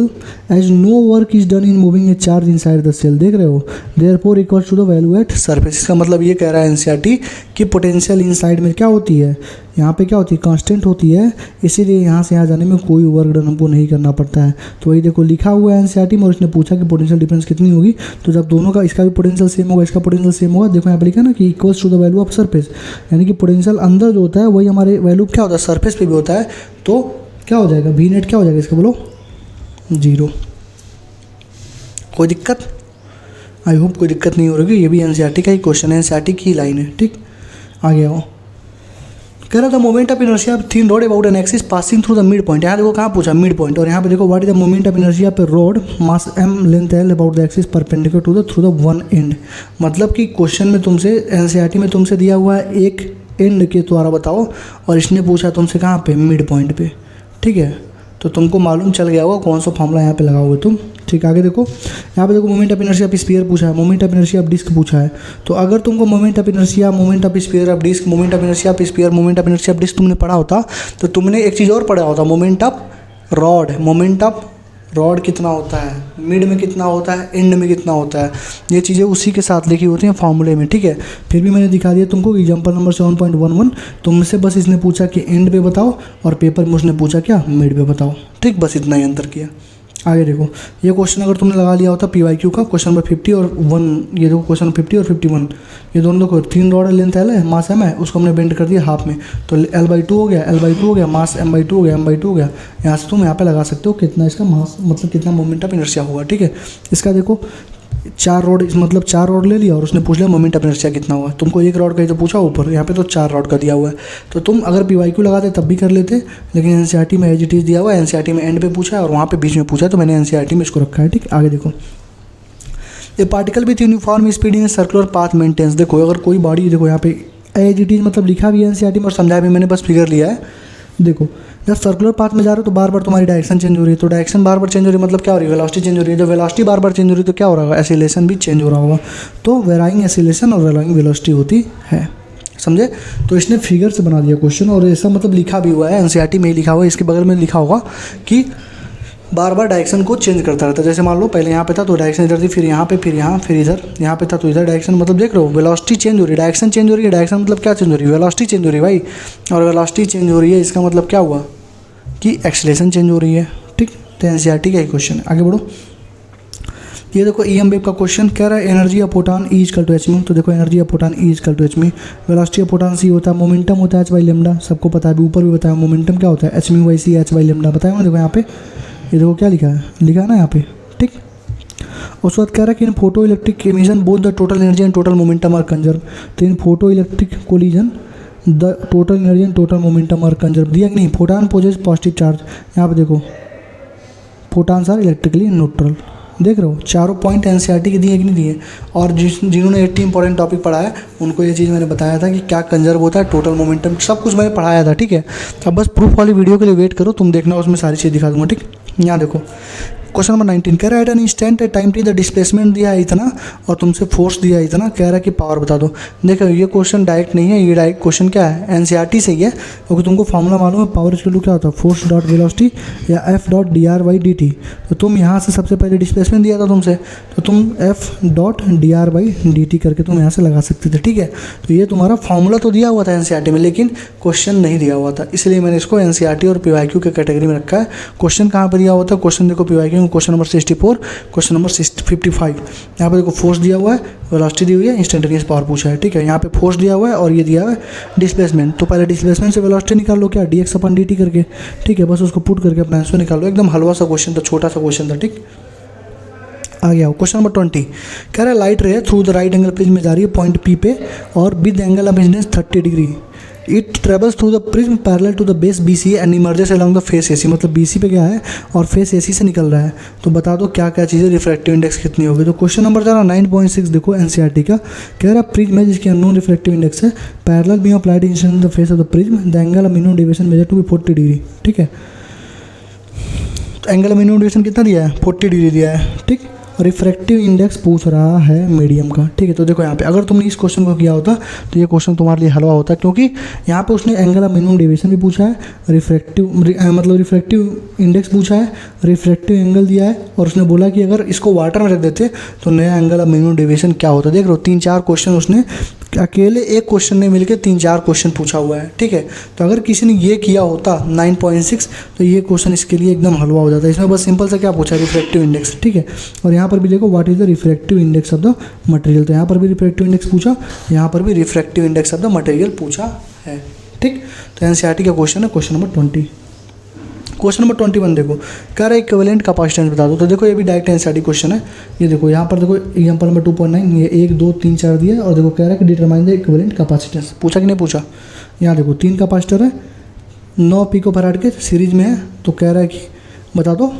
as no work is done in moving a charge inside the cell, देख रहे हो, therefore equals to the value at surface। इसका मतलब ये कह रहा है एनसीईआरटी कि पोटेंशियल इनसाइड में क्या होती है, यहाँ पे क्या होती है, कांस्टेंट होती है, इसीलिए यहाँ से यहाँ जाने में कोई वर्क डन हमको नहीं करना पड़ता है। तो वही देखो लिखा हुआ है एनसीईआरटी में, और उसने पूछा कि पोटेंशियल डिफरेंस कितनी होगी, तो जब दोनों का, इसका भी पोटेंशियल सेम होगा, इसका पोटेंशियल सेम होगा, देखो यहाँ पे लिखा है ना कि equals to the value of surface, यानी कि पोटेंशियल अंदर जो होता है वही हमारे वैल्यू क्या होता है, सरफेस पे भी होता है, तो क्या हो जाएगा, वी नेट क्या हो जाएगा इसका, बोलो 0। कोई दिक्कत, आई होप कोई दिक्कत नहीं हो रही। ये भी एनसीईआरटी का ही क्वेश्चन है, एनसीईआरटी की लाइन है, ठीक। आगे आओ, कह रहा था moment of inertia thin road about an axis passing through the mid point. यहाँ देखो कहाँ पूछा, मिड पॉइंट, और यहाँ पे देखो what is the moment of inertia पे rod mass m length l about the axis perpendicular to the through the one end. मतलब कि क्वेश्चन में तुमसे, एनसीईआरटी में तुमसे दिया हुआ है एक एंड के द्वारा बताओ, और इसने पूछा तुमसे कहाँ पे, मिड पॉइंट पे, ठीक है। तो तुमको मालूम चल गया होगा कौन सा फॉर्मूला यहाँ पे लगाओगे तुम, ठीक। आगे देखो, यहाँ पे देखो moment of inertia of sphere पूछा है, moment of inertia of disc पूछा है। तो अगर तुमको moment of inertia, moment of sphere of disc, moment of inertia of sphere, moment of inertia of disc तुमने पढ़ा होता, तो तुमने एक चीज़ और पढ़ा होता, moment of rod. Moment of rod कितना होता है, मिड में कितना होता है, एंड में कितना होता है, ये चीज़ें उसी के साथ लिखी होती हैं फॉर्मूले में, ठीक है। फिर भी मैंने दिखा दिया तुमको एग्जांपल नंबर 7.11, तुमसे बस इसने पूछा कि एंड पे बताओ, और पेपर में उसने पूछा क्या, मिड पे बताओ, ठीक, बस इतना ही अंतर किया। आगे देखो, ये क्वेश्चन अगर तुमने लगा लिया होता PYQ का, क्वेश्चन नंबर 50 और 1, ये देखो क्वेश्चन 50 और 51, ये दोनों देखो, थिन रॉड लेंथ L है, मास M है, उसको हमने बेंड कर दिया हाफ में, तो L/2 हो गया, L/2 हो गया, मास M/2 हो गया, M/2 हो गया। यहाँ से तुम यहाँ पे लगा सकते हो कितना इसका मास, मतलब कितना मोमेंट ऑफ इनर्शिया हुआ, ठीक है। इसका देखो 4 रॉड, मतलब 4 रॉड ले लिया, और उसने पूछ लिया मोमेंट ऑफ इनर्शिया कितना हुआ। तुमको 1 रॉड का ही तो पूछा ऊपर, यहाँ पे तो 4 रॉड का दिया हुआ है। तो तुम अगर PYQ लगाते तब भी कर लेते, लेकिन एनसीईआरटी में एज इट इज दिया हुआ है, एनसीईआरटी में एंड पे पूछा है और वहाँ पे बीच में पूछा है, तो मैंने एनसीईआरटी में इसको रखा है, ठीक। आगे देखो, ये particle with uniform speed in circular path maintains. देखो अगर कोई बॉडी, देखो यहाँ पे एज इट इज मतलब लिखा भी है एनसीईआरटी में और समझाया भी, मैंने बस फिगर लिया है। देखो जब सर्कुलर पाथ में जा रहे हो तो बार बार तुम्हारी डायरेक्शन चेंज हो रही है, तो डायरेक्शन बार बार चेंज हो रही है मतलब क्या हो रही है, वेलोसिटी चेंज हो रही है। जब वेलोसिटी बार बार चेंज हो रही है तो क्या हो रहा होगा, एसिलेशन भी चेंज हो रहा होगा। तो वेराइंग एसिलेशन और वेराइंग वेलोसिटी होती है, समझे। तो इसने फिगर से बना दिया क्वेश्चन, और ऐसा मतलब लिखा भी हुआ है एनसीईआरटी में ही लिखा हुआ है, इसके बगल में लिखा होगा कि बार बार डायरेक्शन को चेंज करता रहता है। जैसे मान लो पहले यहाँ पे था तो डायरेक्शन इधर थी, फिर यहाँ पे, फिर यहाँ, फिर इधर, यहाँ पे था तो इधर डायरेक्शन, मतलब देख रहे हो वेलोसिटी चेंज हो रही है, डायरेक्शन चेंज हो रही है। डायरेक्शन मतलब क्या चेंज हो रही है, वेलोसिटी चेंज हो रही है भाई, और वेलोसिटी चेंज हो रही है इसका मतलब क्या हुआ कि एक्सेलरेशन चेंज हो रही है, ठीक। तो एनसीईआरटी का ही क्वेश्चन है। आगे बढ़ो, ये देखो EM वेव का क्वेश्चन कह रहा है energy of photon E equal to hν। तो देखो energy of photon E equal to hν, velocity of photon c होता है, मोमेंटम होता है h/λ, सबको पता है, ऊपर भी बताया मोमेंटम क्या होता है hν/c h/λ, बताया ना। देखो यहाँ पे, ये देखो क्या लिखा है ना यहाँ पे, ठीक। उस वक्त कह रहा है कि in photo electric emission both the total energy and total momentum are conserve. तो in photo electric collision the total energy and total momentum are conserve, दिया कि नहीं। फोटॉन पोजेस पॉजिटिव चार्ज, यहाँ पे देखो फोटॉन्स आर इलेक्ट्रिकली न्यूट्रल, देख रहे हो। चारों पॉइंट एनसीईआरटी के दिए कि नहीं दिए। और जिन्होंने 80 इंपॉर्टेंट टॉपिक पढ़ाया उनको ये चीज़ मैंने बताया था कि क्या कंजर्व होता है, टोटल मोमेंटम, सब कुछ मैंने पढ़ाया था, ठीक है। अब बस प्रूफ वाली वीडियो के लिए वेट करो, तुम देखना उसमें सारी चीज़ दिखा दूँगा, ठीक। यहाँ देखो क्वेश्चन नंबर 19 कह रहा है at an instant time T the displacement दिया है इतना और तुमसे फोर्स दिया है इतना, कह रहा है कि पावर बता दो। देखो ये क्वेश्चन डायरेक्ट नहीं है, ये डायरेक्ट क्वेश्चन क्या है एनसीईआरटी से ही है, क्योंकि तुमको फॉर्मूला मालूम है पावर इक्वल टू क्या होता है फोर्स डॉट वेलोसिटी या F dot D R by D T. तो तुम यहाँ से सबसे पहले डिस्प्लेसमेंट दिया था तुमसे, तो तुम F dot D R by D T करके तुम यहाँ से लगा सकते थे, ठीक है। तो ये तुम्हारा फॉर्मूला तो दिया हुआ था एनसीईआरटी में, लेकिन क्वेश्चन नहीं दिया हुआ था, इसलिए मैंने इसको एनसीईआरटी और पीवाईक्यू के कैटेगरी में रखा है। क्वेश्चन कहाँ पर दिया हुआ था, क्वेश्चन देखो पीवाईक्यू में क्वेश्चन नंबर 64, क्वेश्चन नंबर 55। यहाँ पे देखो फोर्स दिया हुआ है, वेलोसिटी दी हुई है, इंस्टेंटेनियस पावर पूछा है, ठीक है। यहाँ पे फोर्स दिया हुआ है और ये दिया हुआ है डिस्प्लेसमेंट। तो पहले डिस्प्लेसमेंट से वेलोसिटी निकाल लो क्या dx अपन dt करके, ठीक है। बस उसको पुट करके अपना आंसर निकाल लो। एकदम हलवा सा क्वेश्चन था, छोटा सा क्वेश्चन था, ठीक। आ गया क्वेश्चन नंबर 20 कह रहा है light ray through the right angle prism में जा रही है पॉइंट पी पे और with angle of incidence 30 degree. It travels through the prism parallel to the base B C and emerges along the face A C, मतलब बी सी पे क्या है और फेस ए सी से निकल रहा है। तो बता दो क्या क्या चीज़ें, रिफ्रैक्टिव इंडेक्स कितनी होगी। तो क्वेश्चन नंबर जरा 9.6 देखो एनसीईआरटी का, कह रहा प्रिज्म है जिसकी अननोन रिफ्रैक्टिव इंडेक्स है, parallel beam applied in the face of the prism, the angle of minimum deviation measure to be 40 degree, ठीक है। तो एंगल ऑफ मिनिमम डेविएशन कितना दिया है 40 डिग्री दिया है, ठीक। रिफ्रैक्टिव इंडेक्स पूछ रहा है मीडियम का, ठीक है। तो देखो यहाँ पे अगर तुमने इस क्वेश्चन को किया होता तो ये क्वेश्चन तुम्हारे लिए हलवा होता, क्योंकि यहाँ पे उसने एंगल ऑफ मिनिमम डेविएशन भी पूछा है, मतलब रिफ्रैक्टिव इंडेक्स पूछा है, रिफ्रैक्टिव एंगल दिया है और उसने बोला कि अगर इसको वाटर में रख देते तो नया एंगल ऑफ मिनिमम डेविएशन क्या होता। देख रहे हो 3-4 क्वेश्चन उसने अकेले एक क्वेश्चन ने मिलकर 3-4 क्वेश्चन पूछा हुआ है, ठीक है। तो अगर किसी ने ये किया होता 9.6 तो ये क्वेश्चन इसके लिए एकदम हलवा हो जाता है। इसमें बस सिंपल सा क्या पूछा रिफ्रैक्टिव इंडेक्स, ठीक है। और यहाँ पर भी देखो what is the refractive index of the material, तो यहाँ पर भी रिफ्रैक्टिव इंडेक्स पूछा, यहाँ पर भी refractive index of the material पूछा है, ठीक। तो एनसीईआरटी का क्वेश्चन है क्वेश्चन नंबर 20। क्वेश्चन नंबर 21 देखो, कह रहा है इक्विवेलेंट कैपेसिटेंस बता दो। तो देखो ये भी डायरेक्ट एनसीईआरटी क्वेश्चन है। ये देखो यहाँ पर देखो एग्जांपल नंबर 2.9 ये 1 2 3 4 दिया है और देखो कह रहा है कि डिटरमाइन द इक्विवेलेंट कैपेसिटेंस, पूछा कि नहीं पूछा। यहाँ देखो 3 कैपेसिटर है 9 पिकोफैराड के सीरीज में है, तो कह रहा है कि बता दो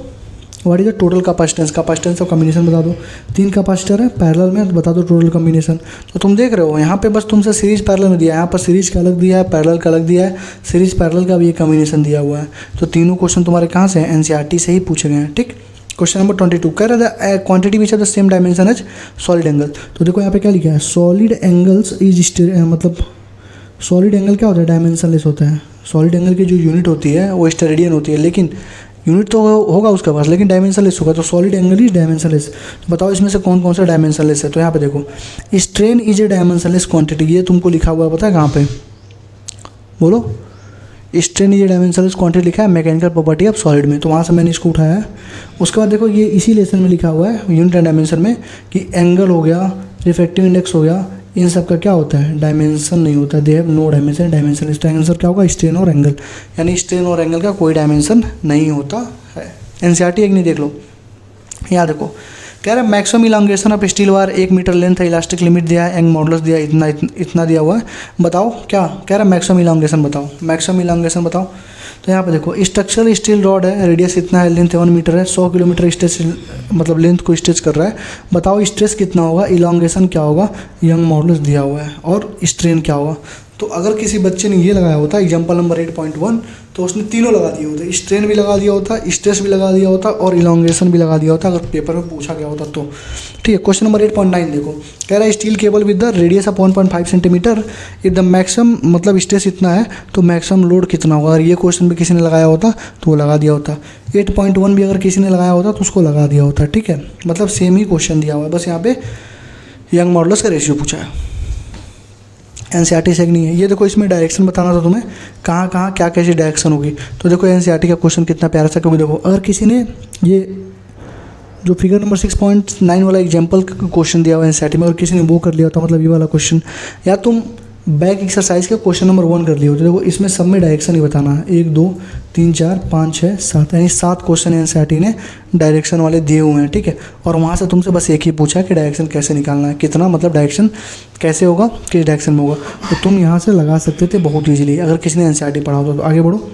what is the total capacitance, capacitance of combination बता दो। 3 कैपेसिटर है पैरेलल में, तो बता दो टोटल कॉम्बिनेशन। तो तुम देख रहे हो यहाँ पे बस तुमसे सीरीज पैरेलल में दिया है, यहाँ पर सीरीज का अलग दिया है, पैरेलल का अलग दिया है, सीरीज पैरेलल का भी ये कॉम्बिनेशन दिया हुआ है। तो तीनों क्वेश्चन तुम्हारे कहाँ से हैं एनसीईआरटी से ही पूछे गए हैं, ठीक। क्वेश्चन नंबर 22 कह रहा है quantity which of the same dimension as solid angle. तो देखो यहाँ पे क्या लिखा है सॉलिड एंगल्स इज मतलब सॉलिड एंगल क्या होता है डायमेंशनलेस होता है। सॉलिड एंगल की जो यूनिट होती है वो स्टेरेडियन होती है, लेकिन यूनिट तो होगा उसके पास लेकिन डायमेंशनलेस होगा। तो सॉलिड एंगल इज डायमेंशनलेस। तो बताओ इसमें से कौन कौन सा डायमेंशनलेस है। तो यहाँ पे देखो strain is a dimensionless quantity, ये तुमको लिखा हुआ है पता है कहाँ पे, बोलो। Strain is a dimensionless quantity लिखा है मैकेनिकल प्रॉपर्टी ऑफ सॉलिड में, तो वहाँ से मैंने इसको उठाया है। उसके बाद देखो ये इसी लेसन में लिखा हुआ है यूनिट एंड डायमेंशन में कि एंगल हो गया, रिफ्रैक्टिव इंडेक्स हो गया, इन सब का क्या होता है डायमेंशन नहीं होता, they have no dimension. Dimension इसका आंसर क्या होगा स्ट्रेन और एंगल, यानी स्ट्रेन और एंगल का कोई डायमेंशन नहीं होता है। एनसीईआरटी एक नहीं देख लो। यहाँ देखो कह रहा है maximum elongation of steel wire 1 metre length है, इलास्टिक लिमिट दिया है, एंग मॉडुलस दिया है, इतना दिया हुआ है। बताओ क्या कह रहा है मैक्सिमम इलांगेशन बताओ, मैक्सिमम इलांगेशन बताओ। तो यहाँ पे देखो स्ट्रक्चरल स्टील रॉड है, रेडियस इतना है, लेंथ 1 मीटर है, 100 किलोमीटर स्ट्रेच मतलब लेंथ को स्ट्रेच कर रहा है। बताओ स्ट्रेस कितना होगा, इलांगेशन क्या होगा, यंग मॉडुलस दिया हुआ है, और स्ट्रेन क्या होगा। तो अगर किसी बच्चे ने ये लगाया होता एग्जाम्पल नंबर 8.1 तो उसने तीनों लगा दिए होते, स्ट्रेन भी लगा दिया होता, स्ट्रेस भी लगा दिया होता और इलांगेशन भी लगा दिया होता अगर पेपर में पूछा गया होता तो, ठीक है। क्वेश्चन नंबर 8.9 देखो कह रहा है steel cable with the radius of 1.5 centimetre if the maximum मतलब स्ट्रेस इतना है तो मैक्सिमम लोड कितना होगा। अगर ये क्वेश्चन भी किसी ने लगाया होता तो वो लगा दिया होता। 8.1 भी अगर किसी ने लगाया होता तो उसको लगा दिया होता, ठीक है। मतलब सेम ही क्वेश्चन दिया हुआ है, बस यहाँ पे यंग मॉडुलस का रेशियो पूछा है। एनसीईआरटी से नहीं है। ये देखो इसमें डायरेक्शन बताना था तुम्हें, कहाँ कहाँ क्या कैसी डायरेक्शन होगी। तो देखो एनसीईआरटी का क्वेश्चन कितना प्यारा सा, क्योंकि देखो अगर किसी ने ये जो फिगर नंबर 6.9 वाला एग्जाम्पल क्वेश्चन दिया हुआ है एनसीईआरटी में और किसी ने वो कर लिया होता मतलब ये वाला क्वेश्चन, या तुम बैक एक्सरसाइज का क्वेश्चन नंबर 1 कर लिया हो तो देखो इसमें सब में डायरेक्शन ही बताना है। 1 2 3 4 5 6 7 यानी 7 क्वेश्चन एनसीईआरटी ने डायरेक्शन वाले दिए हुए हैं, ठीक है। और वहाँ से तुमसे बस एक ही पूछा कि डायरेक्शन कैसे निकालना है, कितना मतलब डायरेक्शन कैसे होगा, किस डायरेक्शन में होगा। तो तुम यहाँ से लगा सकते थे बहुत ईजिली अगर किसी ने एनसीईआरटी पढ़ा होता। तो आगे बढ़ो।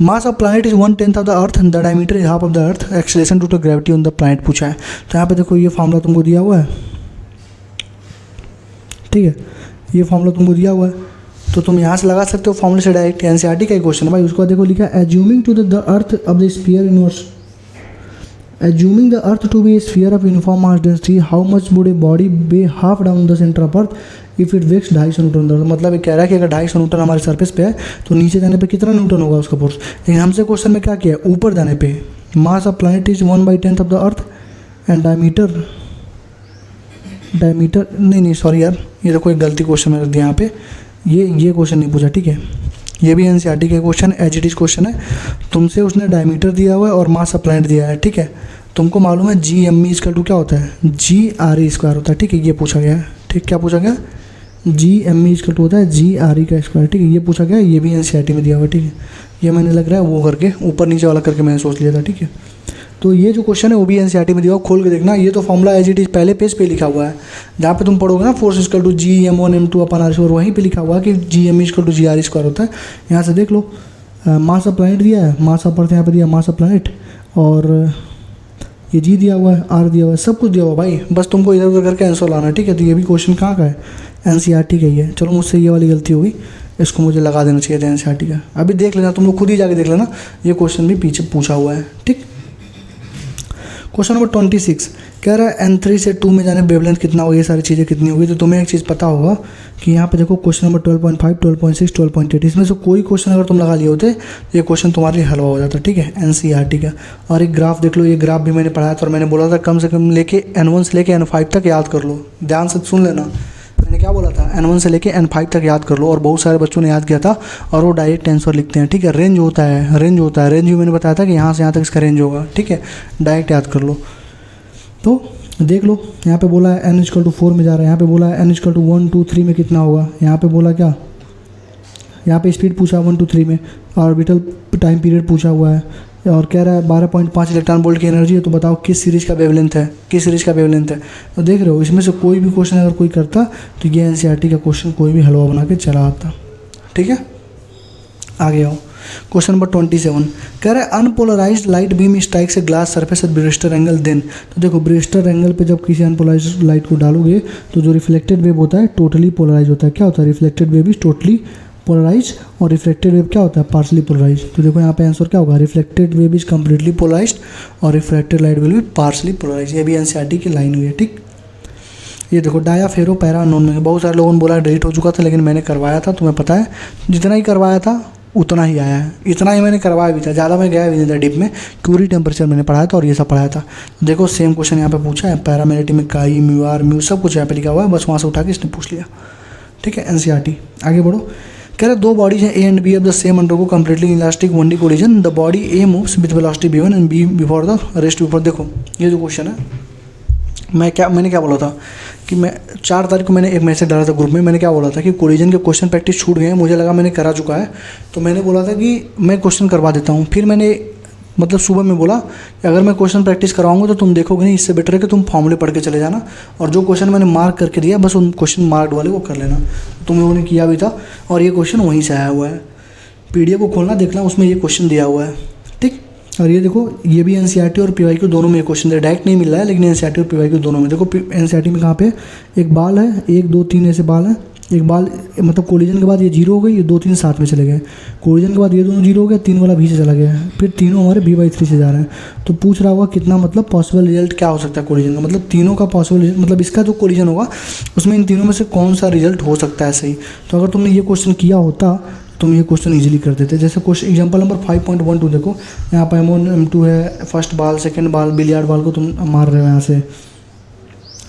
Mass of planet is 1/10 of the earth, the diameter is half of the earth, acceleration due to gravity on the planet पूछा है। तो यहाँ पे देखो ये फॉर्मूला तुमको दिया हुआ है, ठीक है, ये फॉर्मूला तुमको दिया हुआ है तो तुम यहाँ से लगा सकते हो फॉर्मूले से डायरेक्ट। एनसीईआरटी का ही क्वेश्चन है भाई। उसके बाद देखो लिखा है assuming to the earth of the sphere inverse assuming the earth to be a sphere of uniform mass density, how much would a body be half down the centre of earth if it weighs 250 newton. मतलब ये कह रहा है कि अगर 250 न्यूटन हमारे सरफेस पे है तो नीचे जाने पे कितना न्यूटन होगा उसका फोर्स। लेकिन हमसे क्वेश्चन में क्या किया है, ऊपर जाने पे मास of planet is 1/10 of the earth and diameter नहीं सॉरी यार, ये तो कोई गलती क्वेश्चन में रख दिया यहाँ पे, ये क्वेश्चन नहीं पूछा, ठीक है। ये भी एनसीईआरटी के question as it is question है। तुमसे उसने डायमीटर दिया हुआ है और मास ऑफ प्लैनेट दिया है, ठीक है। तुमको मालूम है G M E equal to क्या होता है, जी आर ई स्क्वायर होता है, ठीक है। ये पूछा गया है, ठीक, क्या पूछा गया, G M E equal to होता है जी आर ई का स्क्वायर, ठीक है। ये पूछा गया, ये भी एनसीईआरटी में दिया हुआ है, ठीक है। ये मैंने लग रहा है वो करके ऊपर नीचे वाला करके मैंने सोच लिया था, ठीक है। तो ये जो क्वेश्चन है वो भी एनसीईआरटी में दिया हुआ, खोल के देखना। ये तो फॉर्मूला एज इट इज पहले पेज पे लिखा हुआ है, जहाँ पे तुम पढ़ोगे ना फोर्स इक्वल टू G(m1m2/r²), वहीं पे लिखा हुआ है कि Gm equal to GR square होता है। यहाँ से देख लो, मास ऑफ प्लैनेट दिया है, मास ऑफ अर्थ यहाँ पे दिया मास ऑफ प्लैनेट, और ये G दिया हुआ है, R दिया हुआ है, सब कुछ दिया हुआ है भाई। बस तुमको इधर उधर करके आंसर लाना है, ठीक है। तो ये भी क्वेश्चन कहाँ का है, एनसीईआरटी का ही है। चलो मुझसे ये वाली गलती होगी, इसको मुझे लगा देना चाहिए था एनसीईआरटी का। अभी देख लेना, तुम लोग खुद ही जाके देख लेना, ये क्वेश्चन भी पीछे पूछा हुआ है, ठीक। क्वेश्चन नंबर 26 कह रहा है N3 से 2 में जाने वेवलेंथ कितना होगा, ये सारी चीज़ें कितनी होगी। तो तुम्हें एक चीज़ पता होगा कि यहाँ पे देखो क्वेश्चन नंबर 12.5, 12.6, 12.8, इसमें से कोई क्वेश्चन अगर तुम लगा लिए होते तो ये क्वेश्चन तुम्हारे लिए हलवा हो जाता, ठीक है, एनसीईआरटी का। और एक ग्राफ देख लो, ये ग्राफ भी मैंने पढ़ाया था और मैंने बोला था कम से कम लेके N1 से लेके N5 तक याद कर लो। ध्यान से सुन लेना, मैंने क्या बोला था, N1 से लेके N5 तक याद कर लो। और बहुत सारे बच्चों ने याद किया था और वो डायरेक्ट आंसर लिखते हैं, ठीक है। रेंज होता है, रेंज भी मैंने बताया था कि यहाँ से यहाँ तक इसका रेंज होगा, ठीक है, डायरेक्ट याद कर लो। तो देख लो, यहाँ पे बोला है n इक्वल टू 4 में जा रहा है, यहाँ पे बोला है n इक्वल टू 1, 2, 3 में कितना होगा, यहाँ पे बोला क्या, यहाँ पे स्पीड पूछा 1, 2, 3 में, ऑर्बिटल टाइम पीरियड पूछा हुआ है, और कह रहा है 12.5 इलेक्ट्रॉन वोल्ट की एनर्जी है। तो बताओ किस सीरीज़ का वेवलेंथ है, किस सीरीज़ का वेवलेंथ है। तो देख रहे हो, इसमें से कोई भी क्वेश्चन अगर कोई करता तो ये एनसीईआरटी का क्वेश्चन कोई भी हलवा बना के चला आता, ठीक है। आगे आओ, क्वेश्चन नंबर 27 कह रहा है unpolarised light beam strikes a glass surface at Brewster angle then. तो देखो ब्रिस्टर एंगल पे जब किसी अनपोलराइज्ड लाइट को डालोगे तो जो रिफ्लेक्टेड वेव होता है टोटली पोलराइज होता है। क्या होता है, reflected wave is totally polarise और रिफ्लेक्टेड वेव क्या होता है, पार्सली पोलराइज। तो देखो यहाँ पे आंसर क्या होगा, reflected wave is completely polarise और reflected light will be partially polarise. ये भी एनसीईआरटी की लाइन हुई है, ठीक। ये देखो डायाफेरो पैरा अननोन में बहुत सारे लोगों ने बोला डिलीट हो चुका था, लेकिन मैंने करवाया था, तुम्हें पता है जितना ही करवाया था उतना ही आया है, इतना ही मैंने करवाया भी था, ज़्यादा मैं गया भी नहीं था डीप में। क्यूरी टेम्परेचर मैंने पढ़ाया था और ये सब पढ़ाया था। देखो सेम क्वेश्चन यहाँ पे पूछा है, पैरामेग्नेटिक में काई म्यू आर म्यू सब कुछ यहाँ पे लिखा हुआ है, बस वहाँ से उठा के इसने पूछ लिया, ठीक है। एनसीईआरटी आगे बढ़ो, कह रहे दो बॉडीज हैं A and B of the same undergo completely elastic one D collision, the body A moves with velocity v1 and B before the rest before. देखो ये जो क्वेश्चन है, मैंने क्या बोला था कि मैं 4 तारीख को मैंने एक मैसेज डाला था ग्रुप में, मैंने क्या बोला था कि कोलिजन के क्वेश्चन प्रैक्टिस छूट गए हैं, मुझे लगा मैंने करा चुका है, तो मैंने बोला था कि मैं क्वेश्चन करवा देता हूँ। फिर मैंने मतलब सुबह में बोला कि अगर मैं क्वेश्चन प्रैक्टिस करवाऊंगा तो तुम देखोगे नहीं, इससे बेटर है कि तुम फॉर्मूले पढ़ के चले जाना और जो क्वेश्चन मैंने मार्क करके दिया बस उन क्वेश्चन मार्क वाले को कर लेना। तुम लोगों ने किया भी था और ये क्वेश्चन वहीं से आया हुआ है, PDF को खोलना देखना, उसमें ये क्वेश्चन दिया हुआ है, ठीक। और ये देखो ये भी एनसीईआरटी और PYQ दोनों में क्वेश्चन है, डायरेक्ट नहीं मिल रहा है लेकिन एनसीईआरटी और PYQ दोनों में। देखो एनसीईआरटी में कहाँ पे एक बाल है, 1, 2, 3 ऐसे बाल हैं, एक बाल मतलब कोलिजन के बाद ये 0 हो गई, ये 2, 3 साथ में चले गए, कोलिजन के बाद ये दोनों 0 हो गए, 3 वाला भी से चला गया है, फिर तीनों हमारे B/3 से जा रहे हैं। तो पूछ रहा होगा कितना मतलब पॉसिबल रिजल्ट क्या हो सकता है कोलिजन का, मतलब तीनों का पॉसिबल मतलब इसका जो कोलिजन होगा उसमें इन तीनों में से कौन सा रिजल्ट हो सकता है सही। तो अगर तुमने ये क्वेश्चन किया होता तुम ये क्वेश्चन इजीली कर देते। जैसे क्वेश्चन एग्जांपल नंबर 5.12 देखो, यहाँ पर M1 M2 है, फर्स्ट बाल सेकंड बाल, बिलियार्ड बाल को तुम मार रहे हो, यहाँ से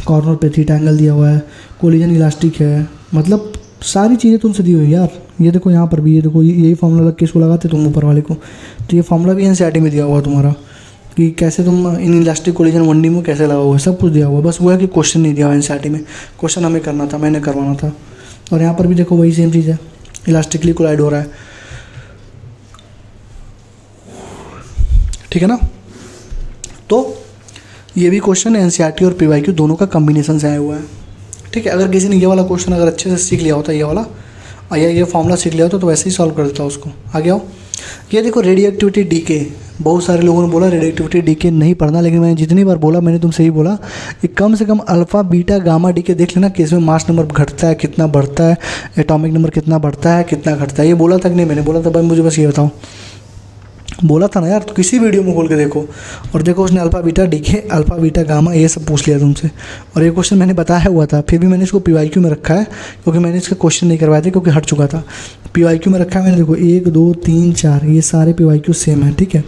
कॉर्नर पे थीटा एंगल दिया हुआ है, कोलिजन इलास्टिक है, मतलब सारी चीज़ें तुमसे दी हुई यार। ये देखो यहाँ पर भी, ये देखो यही फॉर्मूला लग के इसको लगाते तुम ऊपर वाले को, तो ये फॉर्मूला भी एनसीईआरटी में दिया हुआ तुम्हारा कि कैसे तुम इन इलास्टिक कोलिजन 1D में कैसे लगा हुआ है, सब कुछ दिया हुआ है, बस वो है कि क्वेश्चन नहीं दिया हुआ एनसीईआरटी में। क्वेश्चन हमें करना था, मैंने करवाना था। और यहाँ पर भी देखो वही सेम चीज़ है, इलास्टिकली कोलाइड हो रहा है, ठीक है ना। तो ये भी क्वेश्चन एनसीईआरटी और PYQ दोनों का कॉम्बिनेशन से आया हुआ है, ठीक है। अगर किसी ने ये वाला क्वेश्चन अगर अच्छे से सीख लिया होता, ये वाला या ये फॉर्मूला सीख लिया होता तो वैसे ही सॉल्व कर देता उसको। आगे आओ, ये देखो रेडियो एक्टिविटी डीके, बहुत सारे लोगों ने बोला रेडियो एक्टिविटी डीके नहीं पढ़ना, लेकिन मैंने जितनी बार बोला मैंने तुमसे ही बोला कि कम से कम अल्फ़ा बीटा गामा डीके देख लेना कि इसमें मास नंबर घटता है कितना बढ़ता है, एटॉमिक नंबर कितना बढ़ता है कितना घटता है, ये बोला था कि नहीं मैंने बोला था भाई, मुझे बस ये बताओ। बोला था ना यार, तो किसी वीडियो में खोल के देखो और देखो, उसने alpha beta decay, alpha beta gamma ये सब पूछ लिया तुमसे। और ये क्वेश्चन मैंने बताया हुआ था, फिर भी मैंने इसको PYQ में रखा है क्योंकि मैंने इसका क्वेश्चन नहीं करवाए थे क्योंकि हट चुका था। PYQ में रखा है मैंने, देखो 1 2 3 4 ये सारे PYQ सेम है, ठीक है।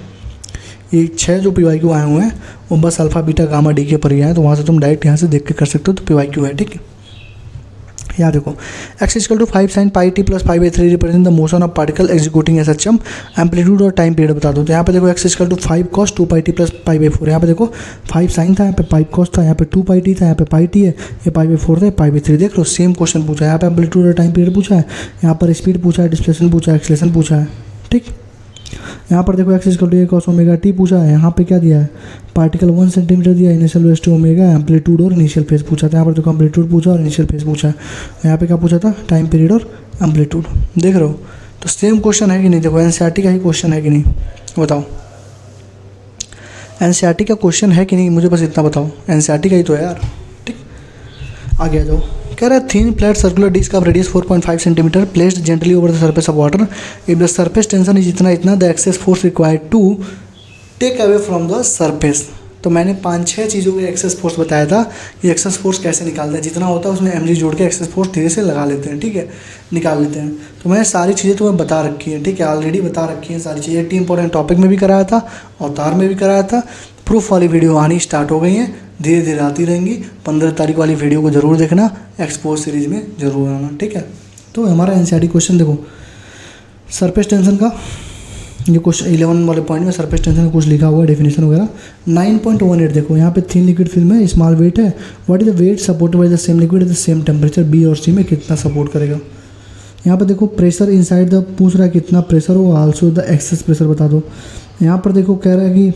ये 6 जो PYQ आए हुए हैं वो बस अल्फ़ा बीटा गामा डीके पर ही आए, तो वहाँ से तुम डायरेक्ट यहाँ से देख के कर सकते हो, तो PYQ है, ठीक है। यहाँ देखो x = 5 sin pi t + 5/3 represent the motion of particle executing as सचम, एम्पलीट्यूड और टाइम पीरियड बता दो। तो यहाँ पे देखो x = 5 cos 2 pi t + pi/4। यहाँ पे देखो 5 sin था, यहाँ पे 5 cos था, यहाँ पे 2 pi t था, यहाँ पे pi t है, ये pi/4 था, pi/3। देख लो सेम क्वेश्चन पूछा है। यहाँ पे एम्पलीट्यूड और टाइम पीरियड पूछा है, यहाँ पर स्पीड पूछा है, डिस्प्लेसमेंट पूछा है, एक्सेलरेशन पूछा है, ठीक। यहाँ पर देखो x = a cos ω t पूछा है, यहाँ पे क्या दिया है, पार्टिकल 1 सेंटीमीटर दिया, इनिशियल वेलोसिटी ओमेगा, एम्पलीट्यूड और इनिशियल फेज पूछा था। यहाँ पर देखो एम्पलीट्यूड पूछा और इनिशियल फेज पूछा है। यहाँ पे क्या पूछा था, टाइम पीरियड और एम्पलीट्यूड। देख रहे हो, तो सेम क्वेश्चन है कि नहीं। देखो NCERT का ही क्वेश्चन है कि नहीं, बताओ NCERT का क्वेश्चन है कि नहीं, मुझे बस इतना बताओ। NCERT का ही तो है यार, ठीक। आगे आ जाओ। कह रहा है thin flat circular disc of radius 4.5 centimetre placed gently over the surface of water, if the surface tension is इतना the excess force required to take away from the surface. तो मैंने 5-6 चीज़ों के एक्सेस फोर्स बताया था कि एक्सेस फोर्स कैसे निकालते हैं, जितना होता है उसमें mg जोड़ के एक्सेस फोर्स धीरे से लगा लेते हैं, ठीक है, निकाल लेते हैं। तो मैंने सारी चीज़ें तुम्हें बता रखी हैं, ठीक है, ऑलरेडी बता रखी हैं सारी चीज़ें। 8 इंपॉर्टेंट टॉपिक में भी कराया था, अवतार में भी कराया था। प्रूफ वाली वीडियो आनी स्टार्ट हो गई हैं, धीरे धीरे आती रहेंगी। 15 तारीख वाली वीडियो को ज़रूर देखना, एक्सपोज सीरीज़ में ज़रूर आना, ठीक है। तो हमारा NCERT क्वेश्चन देखो, सरफेस टेंशन का ये क्वेश्चन 11 वाले पॉइंट में सरफेस टेंशन का कुछ लिखा हुआ है, डेफिनेशन वगैरह। 9.18 देखो, यहाँ पे थिन लिक्विड फिल्म है, स्मॉल वेट है, what is the weight supported by the same liquid at the same temperature, B और C में कितना सपोर्ट करेगा। यहाँ पे देखो प्रेशर इनसाइड द पूछ रहा है कितना प्रेशर हो, आल्सो द एक्सेस प्रेशर बता दो। यहाँ पर देखो कह रहा है कि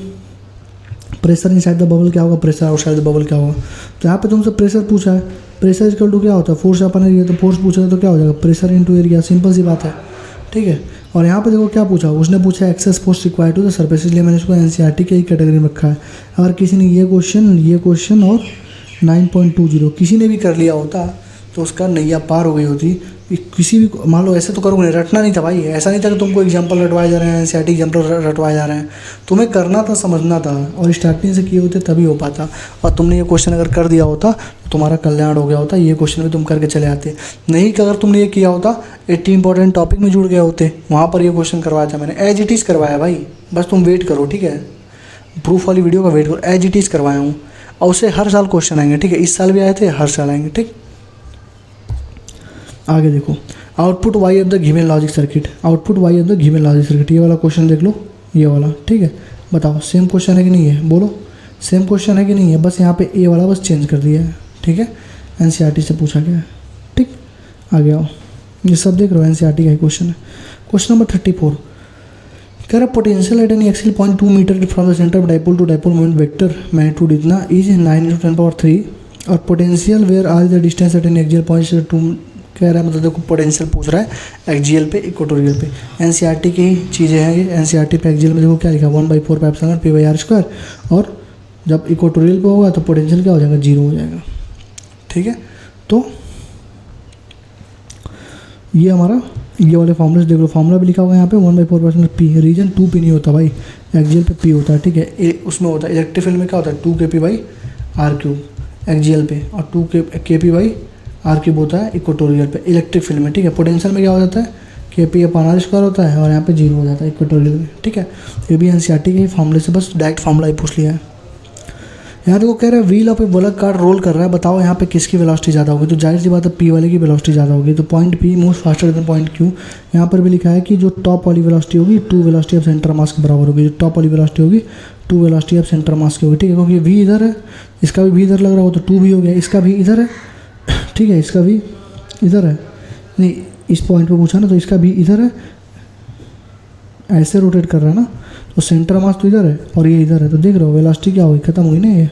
प्रेशर इनसाइड द बबल क्या होगा, प्रेशर आउटसाइड द बबल क्या होगा। तो यहाँ पे तुमसे प्रेशर पूछा है, प्रेशर इक्वल टू क्या होता है, फोर्स अपन एरिया, तो फोर्स पूछा है तो क्या हो जाएगा, प्रेशर इनटू एरिया, सिंपल सी बात है, ठीक है। और यहाँ पे देखो क्या पूछा, उसने पूछा excess force required to the surface, इसलिए मैंने इसको NCERT के ही कैटेगरी में रखा है। अगर किसी ने ये क्वेश्चन और 9.20 किसी ने भी कर लिया होता तो उसका नैया पार हो गई होती। किसी भी मान लो ऐसे तो करोगे नहीं, रटना नहीं था भाई, ऐसा नहीं था कि तुमको एग्जाम्पल रटवाए जा रहे हैं, NCERT एग्जाम्पल रटवाए जा रहे हैं, तुम्हें करना था, समझना था, और स्टार्टिंग से किए होते तभी हो पाता। और तुमने ये क्वेश्चन अगर कर दिया होता तो तुम्हारा कल्याण हो गया होता, ये क्वेश्चन भी तुम करके चले आते। नहीं कि अगर तुमने ये किया होता 80 इंपॉर्टेंट टॉपिक में जुड़ गए होते, वहाँ पर ये क्वेश्चन करवाया था मैंने, एज इट इज़ करवाया भाई, बस तुम वेट करो, ठीक है। प्रूफ वाली वीडियो का वेट करो, एज इट इज़ करवाया हूँ, और उससे हर साल क्वेश्चन आएंगे, ठीक है। इस साल भी आए थे, हर साल आएंगे, ठीक। आगे देखो, output Y of the given logic circuit, output Y of the given logic circuit, ये वाला क्वेश्चन देख लो, ये वाला, ठीक है। बताओ सेम क्वेश्चन है कि नहीं है, बोलो सेम क्वेश्चन है कि नहीं है। बस यहाँ पे ए वाला बस चेंज कर दिया है, ठीक है, NCERT से पूछा गया है, ठीक। आगे आओ, ये सब देख रहे हो NCERT का ही क्वेश्चन है। क्वेश्चन नंबर 34 कह रहा potential at an axial point 2 metre from the centre of dipole to dipole moment vector magnitude इतना इज 9 × 10⁻³ और potential where R the distance at an axial point 2 कह रहा है, मतलब देखो पोटेंशियल पूछ रहा है एक्सियल पे इक्वेटोरियल पे। NCERT की ही चीज़ें हैं ये। NCERT पे एक्सियल में देखो क्या लिखा, 1/4πε₀P/r², और जब इक्वेटोरियल पे होगा तो पोटेंशियल क्या हो जाएगा, 0 हो जाएगा, ठीक है। तो ये हमारा ये वाले फॉर्मूले देख लो, फॉर्मूला भी लिखा हुआ है यहाँ पे 1/4π रीजन 2P नहीं होता भाई, एक्सियल पे P होता है, ठीक है। उसमें होता है इलेक्ट्रिक फील्ड में क्या होता है 2kP/r³ एक्सियल पे, और 2kP/r³ होता है इक्वेटोरियल पे इलेक्ट्रिक फील्ड में, ठीक है। पोटेंशियल में क्या हो जाता है kP/r² होता है, और यहाँ पे 0 हो जाता है इक्वेटोरियल में, ठीक है। ये भी NCERT के ही फॉर्मूले से बस डायरेक्ट फॉर्मूला ही पूछ लिया है। यहाँ देखो कह रहा है wheel of a bulk car roll कर रहा है, बताओ यहाँ पे किसकी वेलोसिटी ज़्यादा होगी। तो जाहिर सी बात है P वाले की वेलोसिटी ज़्यादा होगी, तो point P move faster than point Q। यहाँ पर भी लिखा है कि जो टॉप वाली वेलोसिटी होगी 2 वेलोसिटी ऑफ सेंटर मास के बराबर होगी, जो टॉप वाली वेलोसिटी होगी 2 वेलोसिटी ऑफ सेंटर मास की होगी, ठीक है। क्योंकि V इधर है, इसका भी V इधर लग रहा हो तो 2 भी हो गया, इसका भी इधर है, ठीक है, इसका भी इधर है, नहीं इस पॉइंट पे पूछा ना, तो इसका भी इधर है, ऐसे रोटेट कर रहा है ना, तो सेंटर मास तो इधर है और ये इधर है, तो देख रहे हो वेलोसिटी क्या हुई, खत्म हुई ना ये।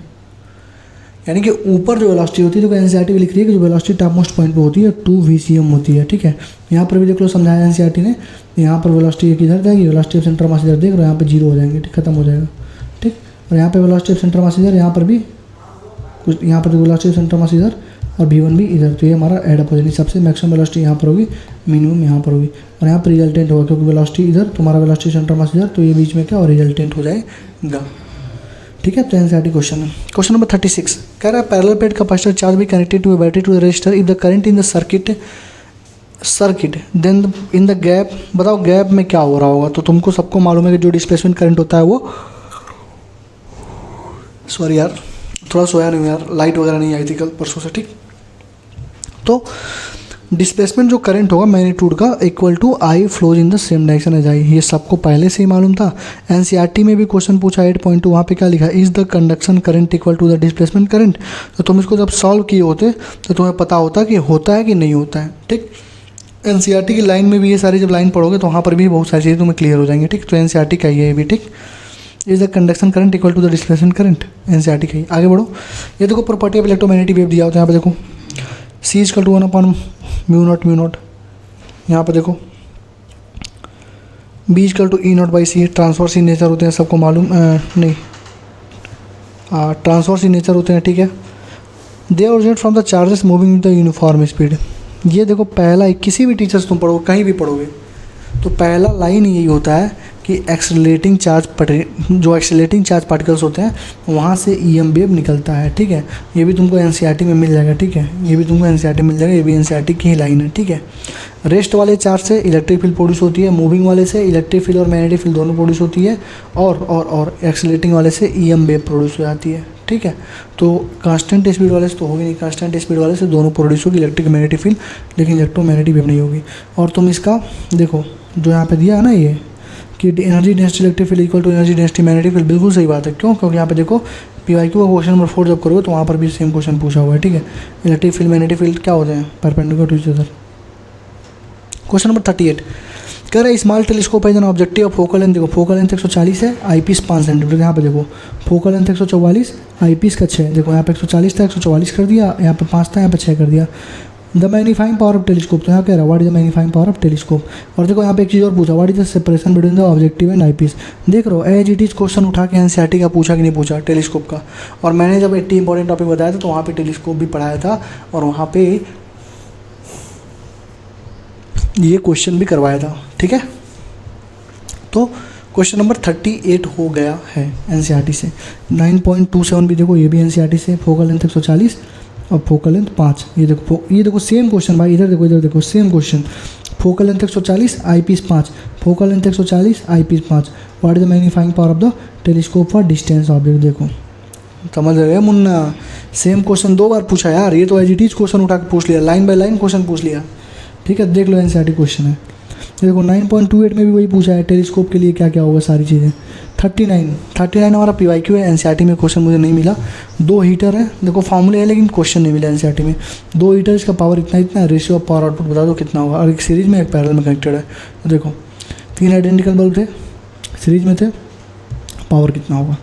यानी कि ऊपर जो वेलोसिटी होती है, तो NCERT भी लिख रही है कि जो वेलोसिटी टॉप मोस्ट पॉइंट पे होती है 2 VCM होती है, ठीक है। यहाँ पर भी देख लो समझाया NCERT ने, यहाँ पर वेलोसिटी एक इधर जाएगी, वेलोसिटी ऑफ सेंटर मास इधर, देख रहे हो यहाँ पे 0 हो जाएंगे, ठीक, खत्म हो जाएगा, ठीक। और यहाँ पे वेलोसिटी ऑफ सेंटर मास इधर, यहाँ पर भी कुछ, यहाँ पर वेलोसिटी ऑफ सेंटर मास इधर और V1 भी इधर, तो ये हमारा एड अप हो जाएगी। सबसे मैक्सिमम वेलोसिटी यहाँ पर होगी मिनिमम यहाँ पर होगी, और यहाँ पर रिजल्टेंट होगा क्योंकि वेलोसिटी इधर, तुम्हारा वेलोसिटी सेंटर मास इधर, तो ये बीच में क्या और रिजल्टेंट हो जाएगा। ठीक है, तो एनसीईआरटी क्वेश्चन है। क्वेश्चन नंबर 36 कह रहा है parallel plate capacitor charge be connected to a battery to the resistor if the current in the circuit then in the gap, बताओ गैप में क्या हो रहा होगा। तो तुमको सबको मालूम है कि जो डिस्प्लेसमेंट करंट होता है वो, सॉरी यार थोड़ा सोया नहीं यार, लाइट वगैरह नहीं आई थी कल परसों से, ठीक। तो डिस्प्लेसमेंट जो करंट होगा मैग्नीट्यूड का equal to I flows in the same direction as I, ये सबको पहले से ही मालूम था। एनसीईआरटी में भी क्वेश्चन पूछा 8.2, वहाँ पे क्या लिखा है, is the conduction current equal to the displacement current. तो तुम इसको जब सॉल्व किए होते तो तुम्हें पता होता कि होता है कि नहीं होता है, ठीक। एनसीईआरटी की लाइन में भी ये सारी जब लाइन पढ़ोगे तो वहाँ पर भी बहुत सारी चीज़ें तुम्हें क्लियर हो जाएंगी, ठीक। तो एनसीईआरटी का ये भी, ठीक, is the conduction current equal to the displacement current, NCERT का ही। आगे बढ़ो, ये देखो प्रॉपर्टी ऑफ इलेक्ट्रोमैग्नेटिक वेव दिया होता है, यहाँ पे देखो सी इज कल टू 1/μ0 यहाँ पर देखो B is equal to E0/C, transverse in nature होते हैं, सबको मालूम नहीं, ट्रांसवर्स इन नेचर होते हैं, ठीक है। They originate from the charges moving with the uniform speed. ये देखो पहला, किसी भी टीचर्स तुम पढ़ो कहीं भी पढ़ोगे तो पहला लाइन यही होता है कि एक्सेलरेटिंग चार्ज जो एक्सेलरेटिंग चार्ज पार्टिकल्स होते हैं वहाँ से ईएम वेव निकलता है, ठीक है। ये भी तुमको एनसीईआरटी में मिल जाएगा, ठीक है, ये भी तुमको एनसीईआरटी मिल जाएगा, ये भी एनसीईआरटी की ही लाइन है, ठीक है। रेस्ट वाले चार्ज से इलेक्ट्रिक फील्ड प्रोड्यूस होती है, मूविंग वाले से इलेक्ट्रिक फील्ड और मैग्नेटिक फील्ड दोनों प्रोड्यूस होती है, और एक्सेलरेटिंग वाले से ईएम वेव प्रोड्यूस हो जाती है, ठीक है। तो कांस्टेंट स्पीड वाले से तो होगी नहीं, कांस्टेंट स्पीड वाले से दोनों प्रोड्यूस होगी, इलेक्ट्रिक मैग्नेटिक फील्ड, लेकिन इलेक्ट्रोमैग्नेटिक वेव नहीं होगी। और तुम इसका देखो जो यहाँ पे दिया है ना ये कि energy density electric field equal to energy density magnetic field, बिल्कुल सही बात है। क्यों? क्योंकि यहाँ पे देखो पीवाईक्यू का क्वेश्चन नंबर 4 जब करोगे तो वहाँ पर भी सेम क्वेश्चन पूछा हुआ है, ठीक है। इलेक्ट्रिक फील्ड मैग्नेटिक फील्ड क्या होते हैं, perpendicular to each other. Question number 38 कह रहा है स्मॉल टेलीस्कोप है, ऑब्जेक्टिव ऑफ फोकल लेंथ, देखो फोकल लेंथ 140 है, आईपीस 5 सेंटीमीटर, यहाँ पे देखो फोकल लेंथ 144, आईपीस का 6, देखो यहाँ पे 140 था 144 कर दिया, यहाँ पे 5 था यहाँ पे 6 कर दिया। The magnifying power of telescope, तो यहाँ कह रहा है what is the magnifying power of telescope. और देखो यहाँ पे एक चीज़ और पूछा, what is the separation between the objective and eyepiece. देख रहे हो एज इट इज क्वेश्चन उठा के एनसीईआरटी का पूछा कि नहीं पूछा टेलीस्कोप का। और मैंने जब 80 इंपॉर्टेंट टॉपिक बताया था तो वहाँ पे टेलीस्कोप भी पढ़ाया था और वहाँ पे ये क्वेश्चन भी करवाया था, ठीक है। तो क्वेश्चन नंबर 38 हो गया है एनसीईआरटी से। 9.27 भी देखो, ये भी एनसीईआरटी से, फोकल लेंथ 140 और फोकल लेंथ 5। ये देखो सेम क्वेश्चन भाई, इधर देखो same question, focal length 140 eyepiece 5, focal length 140 eyepiece 5, what is the magnifying power of the telescope for distance object. देखो समझ रहे हैं मुन्ना, सेम क्वेश्चन 2 बार पूछा यार, ये तो एज इट इज क्वेश्चन उठा के पूछ लिया, लाइन बाय लाइन क्वेश्चन पूछ लिया, ठीक है। देख लो एनसीईआरटी क्वेश्चन है। देखो 9.28 में भी वही पूछा है, टेलीस्कोप के लिए क्या क्या होगा सारी चीज़ें। 39 हमारा पीवाईक्यू है, एनसीईआरटी में क्वेश्चन मुझे नहीं मिला। 2 हीटर है, देखो फॉर्मूले है लेकिन क्वेश्चन नहीं मिला एनसीईआरटी में। 2 हीटर, इसका पावर इतना है, रेशियो ऑफ पावर आउटपुट बता दो कितना होगा। और एक सीरीज में एक पैरेलल में कनेक्टेड है, तो देखो 3 आइडेंटिकल बल्ब थे, सीरीज में थे, पावर कितना होगा।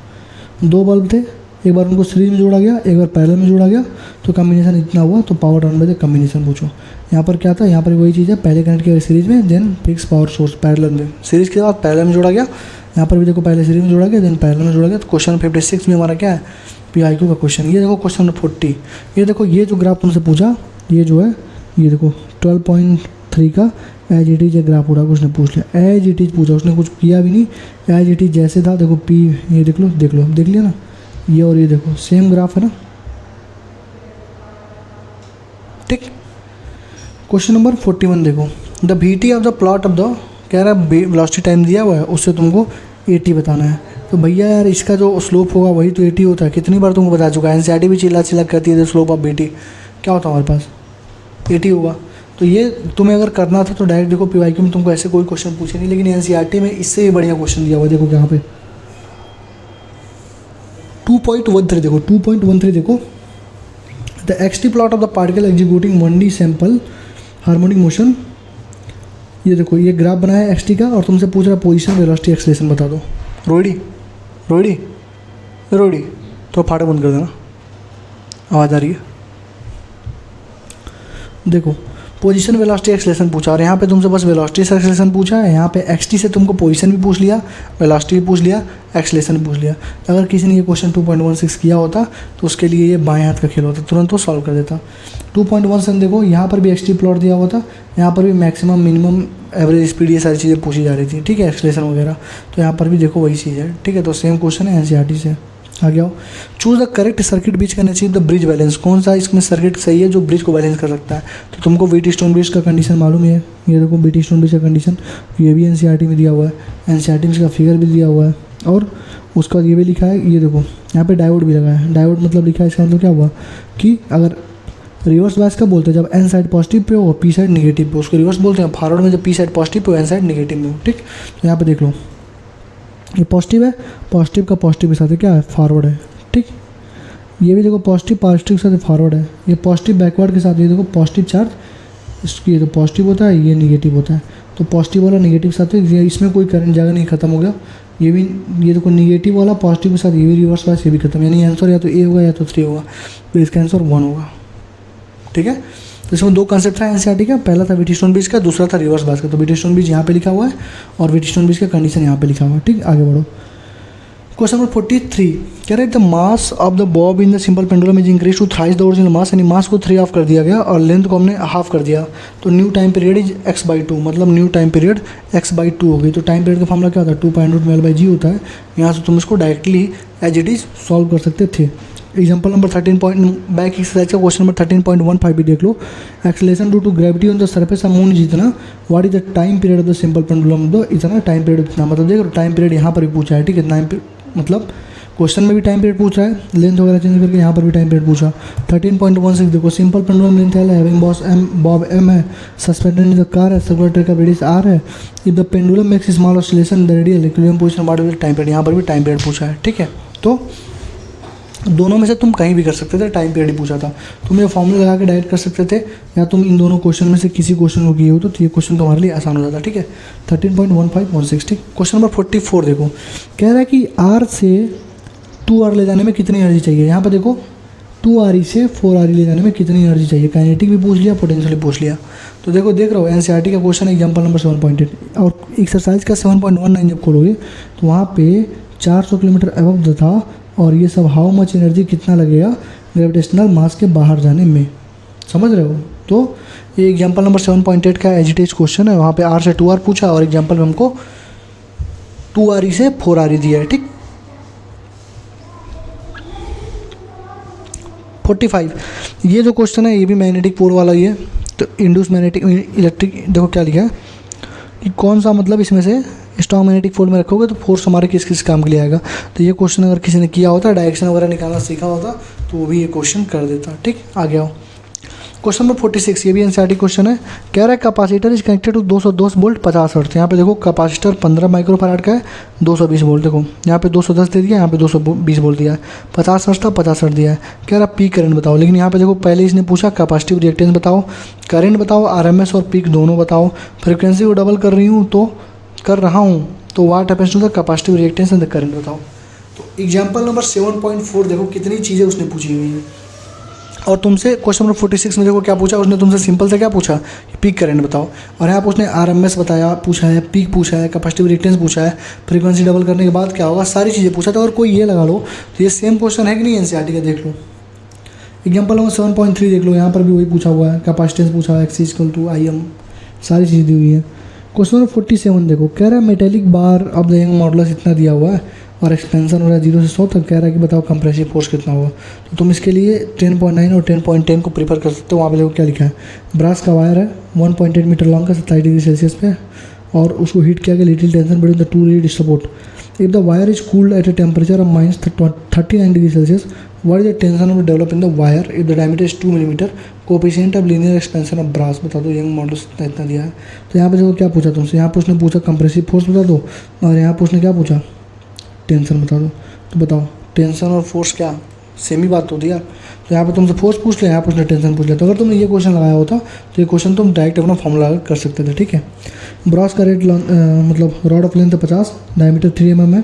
2 बल्ब थे, एक बार उनको सीरीज में जोड़ा गया, एक बार पैरेलल में जोड़ा गया, तो कम्बिनेशन इतना हुआ, तो power turn by the combination पूछो। यहाँ पर क्या था, यहाँ पर वही चीज़ है, पहले कनेक्ट किया सीरीज में, then fix power source parallel में, सीरीज के बाद पैरेलल में जोड़ा गया। यहाँ पर भी देखो पहले सीरीज में जोड़ा गया, देन पैरेलल में जोड़ा गया। तो क्वेश्चन 56 में हमारा क्या है, पीआईक्यू का क्वेश्चन। ये देखो क्वेश्चन नंबर 40, ये देखो ये जो ग्राफ तुमसे पूछा, ये जो है ये देखो 12.3 का एज इट इज ये ग्राफ उड़ा के उसने पूछ लिया, एज इट इज पूछा, उसने कुछ किया भी नहीं, एज इट इज जैसे था। देखो पी, ये देख लिया ना, ये और ये देखो सेम ग्राफ है ना, ठीक। क्वेश्चन नंबर 41 देखो, the VT of the plot of the, कह रहा है वेलोसिटी टाइम दिया हुआ है, उससे तुमको 80 बताना है। तो भैया यार इसका जो स्लोप होगा वही तो 80 होता है, कितनी बार तुमको बता चुका है, एनसीईआरटी भी चिल्ला करती है स्लोप ऑफ VT क्या होता है हमारे पास 80 होगा। तो ये तुम्हें अगर करना था तो डायरेक्ट देखो पीवाईक्यू में तुमको ऐसे कोई क्वेश्चन पूछे नहीं, लेकिन एनसीईआरटी में इससे भी बढ़िया क्वेश्चन दिया हुआ है। देखो यहाँ पे 2.13 देखो, 2.13 देखो, the XT plot of the particle executing 1D sample harmonic motion. ये देखो ये ग्राफ बनाया है XT का, और तुमसे पूछ रहा है पोजीशन वेलोसिटी एक्सेलरेशन बता दो। रोहिडी तो फाटक बंद कर देना, आवाज़ आ रही है। देखो पोजीशन वेलोसिटी एक्सेलरेशन पूछा और यहाँ पे तुमसे बस वेलोसिटी से एक्सेलरेशन पूछा है। यहाँ पे xt से तुमको पोजीशन भी पूछ लिया, वेलोसिटी भी पूछ लिया, एक्सेलरेशन भी पूछ लिया। अगर किसी ने ये क्वेश्चन 2.16 किया होता तो उसके लिए ये बाएं हाथ का खेल होता, तुरंत वो सॉल्व कर देता। 2.17 देखो, यहाँ पर भी xt प्लॉट दिया हुआ था, यहाँ पर भी मैक्सिमम मिनिमम एवरेज स्पीड ये सारी चीज़ें पूछी जा रही थी, ठीक है, एक्सेलरेशन वगैरह। तो यहाँ पर भी देखो वही चीज़ है, ठीक है। तो सेम क्वेश्चन है एनसीईआरटी से। आगे आओ, choose the correct circuit beach can achieve the bridge balance. कौन सा इसमें सर्किट सही है जो ब्रिज को बैलेंस कर सकता है? तो तुमको वीटी स्टोन ब्रिज का कंडीशन मालूम है, ये देखो वीटी स्टोन ब्रिज का कंडीशन, ये भी एनसीईआरटी में दिया हुआ है, एनसीईआरटी में इसका फिगर भी दिया हुआ है और उसका ये भी लिखा है। ये देखो यहाँ पे डायोड भी लगा है, डायोड मतलब लिखा है, इसका मतलब क्या हुआ कि अगर रिवर्स बायस कब बोलते हैं? जब एन साइड पॉजिटिव पे हो और पी साइड नेगेटिव पे, उसको रिवर्स बोलते हैं। फॉरवर्ड में जब पी साइड पॉजिटिव पे हो, एन साइड नेगेटिव में हो, ठीक। तो यहाँ पे देख लो, ये पॉजिटिव है, पॉजिटिव का पॉजिटिव के साथ क्या है? फॉरवर्ड है, ठीक। ये भी देखो पॉजिटिव पॉजिटिव के साथ फॉरवर्ड है, ये पॉजिटिव बैकवर्ड के साथ, ये देखो पॉजिटिव चार्ज, इसकी ये तो पॉजिटिव होता है, ये नेगेटिव होता है। तो पॉजिटिव वाला नेगेटिव के साथ इसमें कोई करंट जाएगा नहीं, खत्म हो गया। ये भी, ये देखो नेगेटिव वाला पॉजिटिव के साथ ये भी रिवर्स बायस, ये भी खत्म। यानी आंसर या तो ए होगा या तो 3 होगा, तो इसका आंसर 1 होगा, ठीक है। तो इसमें 2 कंसेप्ट था एनसीईआरटी का, पहला था वीटी स्टोन ब्रिज का, दूसरा था रिवर्स बायस का। तो वीटी स्टोन ब्रिज यहाँ पे लिखा हुआ है और वीटी स्टोन ब्रिज का कंडीशन यहाँ पे लिखा हुआ है, ठीक। आगे बढ़ो, क्वेश्चन नंबर 43 कह रहे the mass of the bob in the simple pendulum is increase to thrice the original mass, यानी मास को 3 ऑफ कर दिया गया और लेंथ को हमने हाफ कर दिया। तो new time period is x/2, मतलब न्यू टाइम पीरियड x/2 हो गई। तो टाइम पीरियड का फॉर्मूला क्या होता है? 2π√L/g होता है। यहाँ से तुम इसको directly as it is solve कर सकते थे। एग्जाम्पल नंबर 13 बैक एक्सरसाइज का क्वेश्चन नंबर 13.15 भी देख लो। Acceleration due to gravity on the surface of moon जितना, what is the time period of the simple pendulum? दो इतना टाइम पीरियड इतना, मतलब देख लो टाइम पीरियड यहाँ पर भी पूछा है, ठीक है। मतलब क्वेश्चन में भी टाइम पीरियड पूछ रहा है, लेंथ वगैरह चेंज करके यहाँ पर भी टाइम पीरियड पूछा। 13.16 देखो, सिंपल पेंडुलम लेंथ है, हैविंग बॉब m है, सस्पेंडेड इन द कार है, सर्कुलर ट्रैक का रेडियस r है। If the pendulum makes small oscillation the radial equilibrium position what is the time period? यहाँ पर भी टाइम पीरियड पूछा है, ठीक है। तो दोनों में से तुम कहीं भी कर सकते थे, टाइम पीरियड ही पूछा था। तुम ये फॉर्मूला लगा के डायरेक्ट कर सकते थे, या तुम इन दोनों क्वेश्चन में से किसी क्वेश्चन को किए हो तो ये क्वेश्चन तुम्हारे लिए आसान हो जाता, ठीक है। 13.1516, ठीक। क्वेश्चन नंबर 44 देखो, कह रहा है कि R से 2R ले जाने में कितनी एनर्जी चाहिए? यहाँ पर देखो 2RE से 4RE ले जाने में कितनी एनर्जी चाहिए? काइनेटिक भी पूछ लिया, पोटेंशियल भी पूछ लिया। तो देखो देख रहे हो एनसीईआरटी का क्वेश्चन एग्जाम्पल नंबर 7.8 और एक्सरसाइज का 7.19 जब खोलोगे तो वहाँ पे 400 किलोमीटर अबव था और ये सब हाउ मच एनर्जी कितना लगेगा ग्रेविटेशनल मास के बाहर जाने में, समझ रहे हो? तो ये एग्जाम्पल नंबर 7.8 का एजिटेज क्वेश्चन है, वहाँ पे R से 2R पूछा और एग्जाम्पल में हमको 2RE से 4RE दिया है, ठीक। 45 ये जो क्वेश्चन है ये भी मैग्नेटिक पोल वाला ही है। तो इंड्यूस मैग्नेटिक इलेक्ट्रिक, देखो क्या लिखा है कि कौन सा, मतलब इसमें से स्ट्रॉन्ग मैग्नेटिक पोल में रखोगे तो फोर्स हमारे किस किस काम के लिए आएगा। तो ये क्वेश्चन अगर किसी ने किया होता, डायरेक्शन वगैरह निकालना सीखा होता तो वो भी ये क्वेश्चन कर देता, ठीक। आगे आओ, क्वेश्चन नंबर 46 ये भी एनसीईआरटी क्वेश्चन है। कह रहा है capacitor is connected to 210 volt 50 hertz. यहाँ पे देखो कैपेसिटर 15 माइक्रोफैराड का है, 220 वोल्ट, देखो यहाँ पे 210 दे दिया, यहाँ पे 220 वोल्ट दिया है, 50 हर्ट्ज था, 50 हर्ट्ज दिया है। कह रहा पीक करंट बताओ, लेकिन यहाँ पे देखो पहले इसने पूछा कैपेसिटिव रिएक्टेंस बताओ, करंट बताओ, आरएमएस और पीक दोनों बताओ, फ्रिक्वेंसी को डबल कर रहा हूँ तो what happens to the capacitive reactance and the current बताओ। तो एग्जाम्पल नंबर 7.4 देखो कितनी चीज़ें उसने पूछी हुई हैं। और तुमसे क्वेश्चन नंबर 46 में देखो क्या पूछा उसने, तुमसे सिंपल से क्या पूछा, पीक करंट बताओ। और यहाँ पर उसने आरएमएस बताया, पूछा है, पीक पूछा है, कैपेसिटिव रिएक्टेंस पूछा है, फ्रीक्वेंसी डबल करने के बाद क्या होगा, सारी चीज़ें पूछा। तो अगर कोई ये लगा लो तो ये सेम क्वेश्चन है कि नहीं एनसीईआरटी का, देख लो। एग्जाम्पल नंबर 7.3 देख लो, यहाँ पर भी वही पूछा हुआ है, कैपेसिटेंस पूछा है, एक्स इक्वल टू IM, सारी चीज़ दी हुई है। क्वेश्चन नंबर 47 देखो, कह रहा है metallic bar of the young modulus इतना दिया हुआ है और एक्सपेंशन हो रहा है 0 से 100 तक। कह रहा है कि बताओ कंप्रेसिव फोर्स कितना होगा। तो तुम इसके लिए 10.9 और 10.10 को प्रीफर कर सकते हो। वहाँ पे देखो क्या लिखा है, ब्रास का वायर है 1.8 मीटर लॉन्ग का 27 डिग्री सेल्सियस पे, और उसको हीट किया गया, little tension between the two rigid support. If the wire is cooled at a temperature of -39 degree Celsius, what is the tension of develop in the wire if the diameter is 2 millimetre, coefficient of linear expansion of brass बता दो। यंग मॉडुलस इतना दिया है। तो यहाँ पे देखो क्या पूछा तुमसे, यहाँ पे उसने पूछा कंप्रेसिव फोर्स बता दो और यहाँ पे उसने क्या पूछा, टेंशन बता दो। तो बताओ टेंशन और फोर्स क्या सेम ही बात होती है यार। तो यहाँ पे तुमसे फोर्स पूछ लिया, यहाँ पे उसने टेंशन पूछ लिया। तो अगर तुमने ये क्वेश्चन लगाया होता तो ये क्वेश्चन तुम डायरेक्ट अपना फॉर्मूला कर सकते थे, ठीक है। ब्रास का रेट मतलब rod of length 50, diameter 3 mm है,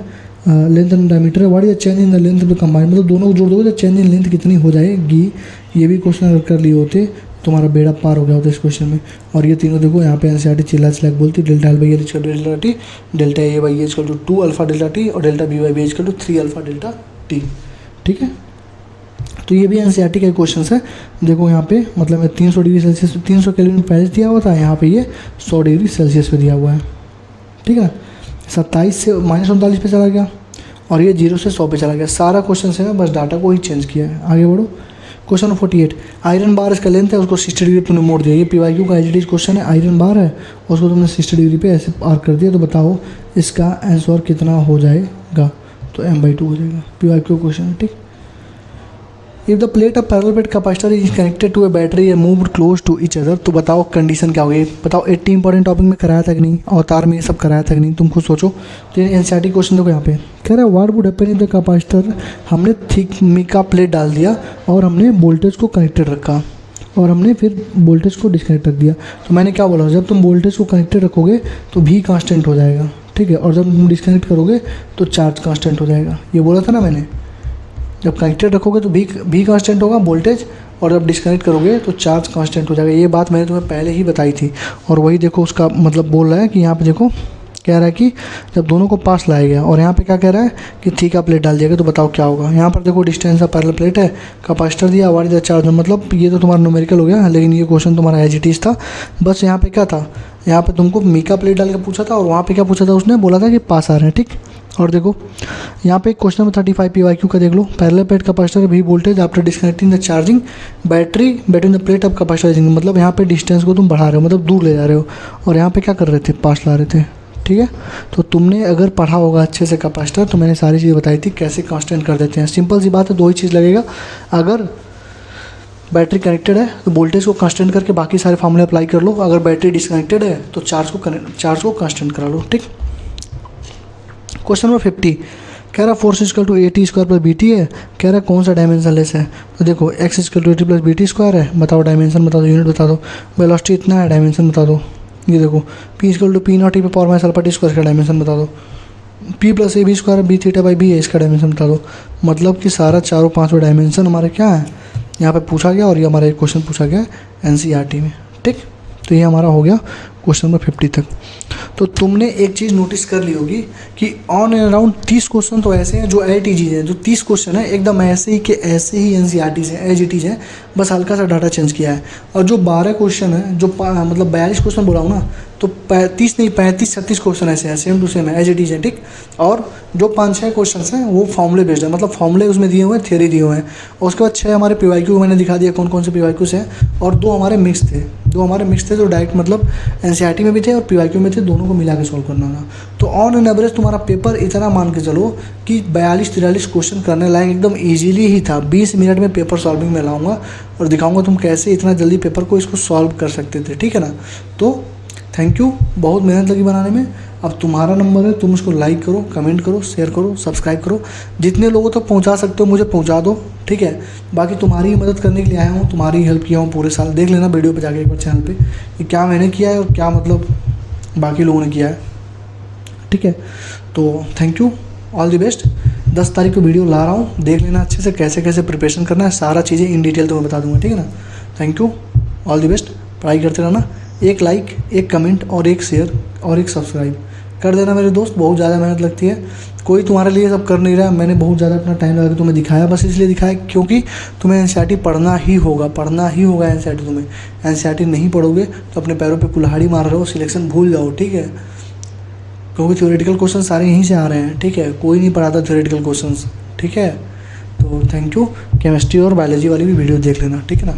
लेंथ एंड डायमीटर है, what is the change in the length of the combined, मतलब दोनों को जोड़ दोगे तो चेंज इन लेंथ कितनी हो जाएगी। ये भी क्वेश्चन अगर कर लिए होते तुम्हारा बेड़ा पार हो गया होता इस क्वेश्चन में। और ये तीनों देखो यहाँ पे एनसीईआरटी चिल्ला चिल्ला बोलती delta L by L equal to delta T, delta A by A equal to 2 alpha delta T और delta B by B equal to 3 alpha delta T. ठीक है, तो ये भी एनसीईआरटी का क्वेश्चन है। देखो यहाँ पे मतलब 300 डिग्री सेल्सियस 300 केल्विन पहले दिया हुआ था, यहाँ पे ये 100 डिग्री सेल्सियस पे दिया हुआ है। ठीक है, 27 से -39 पे चला गया और ये 0 से 100 पे चला गया। सारा क्वेश्चन है, बस डाटा को ही चेंज किया है। आगे बढ़ो। क्वेश्चन 48, आयरन बार इसका लेंथ है, उसको 60 डिग्री तुमने मोड़ दिया। ये पीवाईक्यू का एचडी क्वेश्चन है, आयरन बार है उसको तुमने 60 डिग्री पे ऐसे पार कर दिया। तो बताओ इसका आंसर कितना हो जाएगा? तो m/2 हो जाएगा। पीवाईक्यू क्वेश्चन है। ठीक, if the plate of parallel plate capacitor is connected to a battery and moved close to each other, तो बताओ कंडीशन क्या होगी? बताओ 80 इंपॉर्टेंट टॉपिक में कराया था कि नहीं, अवतार में ये सब कराया था कि नहीं, तुम खुद सोचो। तो एनसीईआरटी क्वेश्चन देखो यहाँ पे कह रहा है what would happen if the capacitor, हमने थिक मिका प्लेट डाल दिया और हमने वोल्टेज को कनेक्टेड रखा और हमने फिर वोल्टेज को डिस्कनेक्ट रख दिया। तो मैंने क्या बोला, जब तुम वोल्टेज को कनेक्टेड रखोगे तो भी कांस्टेंट हो जाएगा। ठीक है, और जब तुम डिस्कनेक्ट करोगे तो चार्ज कांस्टेंट हो जाएगा। ये बोला था ना मैंने, जब कनेक्टेड रखोगे तो भी कांस्टेंट होगा वोल्टेज, और जब डिस्कनेक्ट करोगे तो चार्ज कांस्टेंट हो जाएगा। ये बात मैंने तुम्हें पहले ही बताई थी। और वही देखो उसका मतलब बोल रहा है कि यहाँ पे देखो कह रहा है कि जब दोनों को पास लाया गया और यहाँ पे क्या कह रहा है कि थीका प्लेट डाल दिया गया, तो बताओ क्या होगा? यहाँ पर देखो डिस्टेंस ऑफ पैरेलल प्लेट है, कैपेसिटर दिया, व्हाट इज द चार्ज, मतलब ये तो तुम्हारा न्यूमेरिकल हो गया, लेकिन ये क्वेश्चन तुम्हारा एज इट इज था। बस यहाँ पे क्या था, यहाँ पे तुमको मिका प्लेट डाल के पूछा था और वहाँ पे क्या पूछा था, उसने बोला था कि पास आ रहे हैं। ठीक, और देखो यहाँ पे क्वेश्चन नंबर 35 पीवाईक्यू का देख लो, पैरेलल प्लेट कैपेसिटर भी voltage after disconnecting the charging battery between the plate of capacitor, मतलब यहाँ पे डिस्टेंस को तुम बढ़ा रहे हो, मतलब दूर ले जा रहे हो, और यहाँ पे क्या कर रहे थे, पास ला रहे थे। ठीक है, तो तुमने अगर पढ़ा होगा अच्छे से कैपेसिटर तो मैंने सारी चीज़ें बताई थी कैसे कांस्टेंट कर देते हैं। सिंपल सी बात है, दो ही चीज़ लगेगा, अगर बैटरी कनेक्टेड है तो वोल्टेज को कांस्टेंट करके बाकी सारे फार्मूले अप्लाई कर लो, अगर बैटरी डिस्कनेक्टेड है तो चार्ज को कांस्टेंट करा लो। ठीक, क्वेश्चन नंबर 50 कह रहा force equal to AT square plus BT है, कह रहा कौन सा डायमेंशन लेस है? तो देखो x equal to AT plus BT square है, बताओ डायमेंशन बता दो, यूनिट बता दो, वेलोसिटी इतना है, डायमेंशन बता दो। ये देखो P इक्वल टू P0 पे power minus alpha T square का डायमेंशन बता दो, P plus AB square B theta by B है, इसका डायमेंशन बता दो। मतलब कि सारा चारों पाँचों डायमेंशन हमारे क्या है यहाँ पे पूछा गया, और ये हमारा एक क्वेश्चन पूछा गया एनसीईआरटी में। ठीक, तो ये हमारा हो गया क्वेश्चन नंबर 50 तक। तो तुमने एक चीज़ नोटिस कर ली होगी कि ऑन एंड अराउंड 30 क्वेश्चन तो ऐसे हैं जो AITG हैं, जो 30 क्वेश्चन है एकदम ऐसे ही के ऐसे ही एनसीईआरटी से एज इट इज है, बस हल्का सा डाटा चेंज किया है। और जो 12 क्वेश्चन है, जो मतलब 42 क्वेश्चन बोला हूँ ना, तो 30 नहीं 35-36 क्वेश्चन ऐसे हैं, सेम टू सेम है, एज इट इज है। ठीक, और जो 5-6 क्वेश्चन हैं वो फॉर्मूले बेस्ड है, मतलब फॉर्मूले उसमें दिए हुए हैं, थ्योरी दिए हुए हैं। और उसके बाद 6 हमारे पीवाईक्यू मैंने दिखा दिया कौन कौन से पीवाईक्यूज हैं, और 2 हमारे मिक्स थे, जो डायरेक्ट मतलब एनसीईआरटी में भी थे और पीवाईक्यू में थे, दोनों को मिला के सॉल्व करना था। तो ऑन एन एवरेज तुम्हारा पेपर इतना मान के चलो कि 42-43 क्वेश्चन करने लायक एकदम ईजीली ही था। 20 मिनट में पेपर सॉल्विंग में लाऊंगा और दिखाऊंगा तुम कैसे इतना जल्दी पेपर को इसको सॉल्व कर सकते थे। ठीक है ना, तो थैंक यू, बहुत मेहनत लगी बनाने में। अब तुम्हारा नंबर है, तुम उसको लाइक करो, कमेंट करो, शेयर करो, सब्सक्राइब करो, जितने लोगों तक पहुंचा सकते हो मुझे पहुंचा दो। ठीक है, बाकी तुम्हारी ही मदद करने के लिए आया हूँ, तुम्हारी ही हेल्प किया हूँ पूरे साल। देख लेना वीडियो पे जाके एक बार चैनल पे कि क्या मैंने किया है और क्या मतलब बाकी लोगों ने किया है। ठीक है, तो thank you, all the best. 10 तारीख को वीडियो ला रहा हूँ, देख लेना अच्छे से कैसे कैसे प्रिपरेशन करना है, सारा चीज़ें इन डिटेल तो मैं बता दूँगा। ठीक है ना, thank you, all the best, पढ़ाई करते रहना। एक लाइक, एक कमेंट और एक शेयर और एक सब्सक्राइब कर देना मेरे दोस्त, बहुत ज़्यादा मेहनत लगती है, कोई तुम्हारे लिए सब कर नहीं रहा। मैंने बहुत ज़्यादा अपना टाइम लगा के तुम्हें दिखाया, बस इसलिए दिखाया क्योंकि तुम्हें एनसीईआरटी पढ़ना ही होगा एनसीईआरटी। तुम्हें एनसीईआरटी नहीं पढ़ोगे तो अपने पैरों पे कुल्हाड़ी मार रहे हो, सिलेक्शन भूल जाओ। ठीक है, क्योंकि थ्योरेटिकल क्वेश्चन सारे यहीं से आ रहे हैं। ठीक है, कोई नहीं पढ़ाता थ्योरेटिकल क्वेश्चन। ठीक है, तो थैंक यू। केमिस्ट्री और बायोलॉजी वाली भी वीडियो देख लेना। ठीक है ना।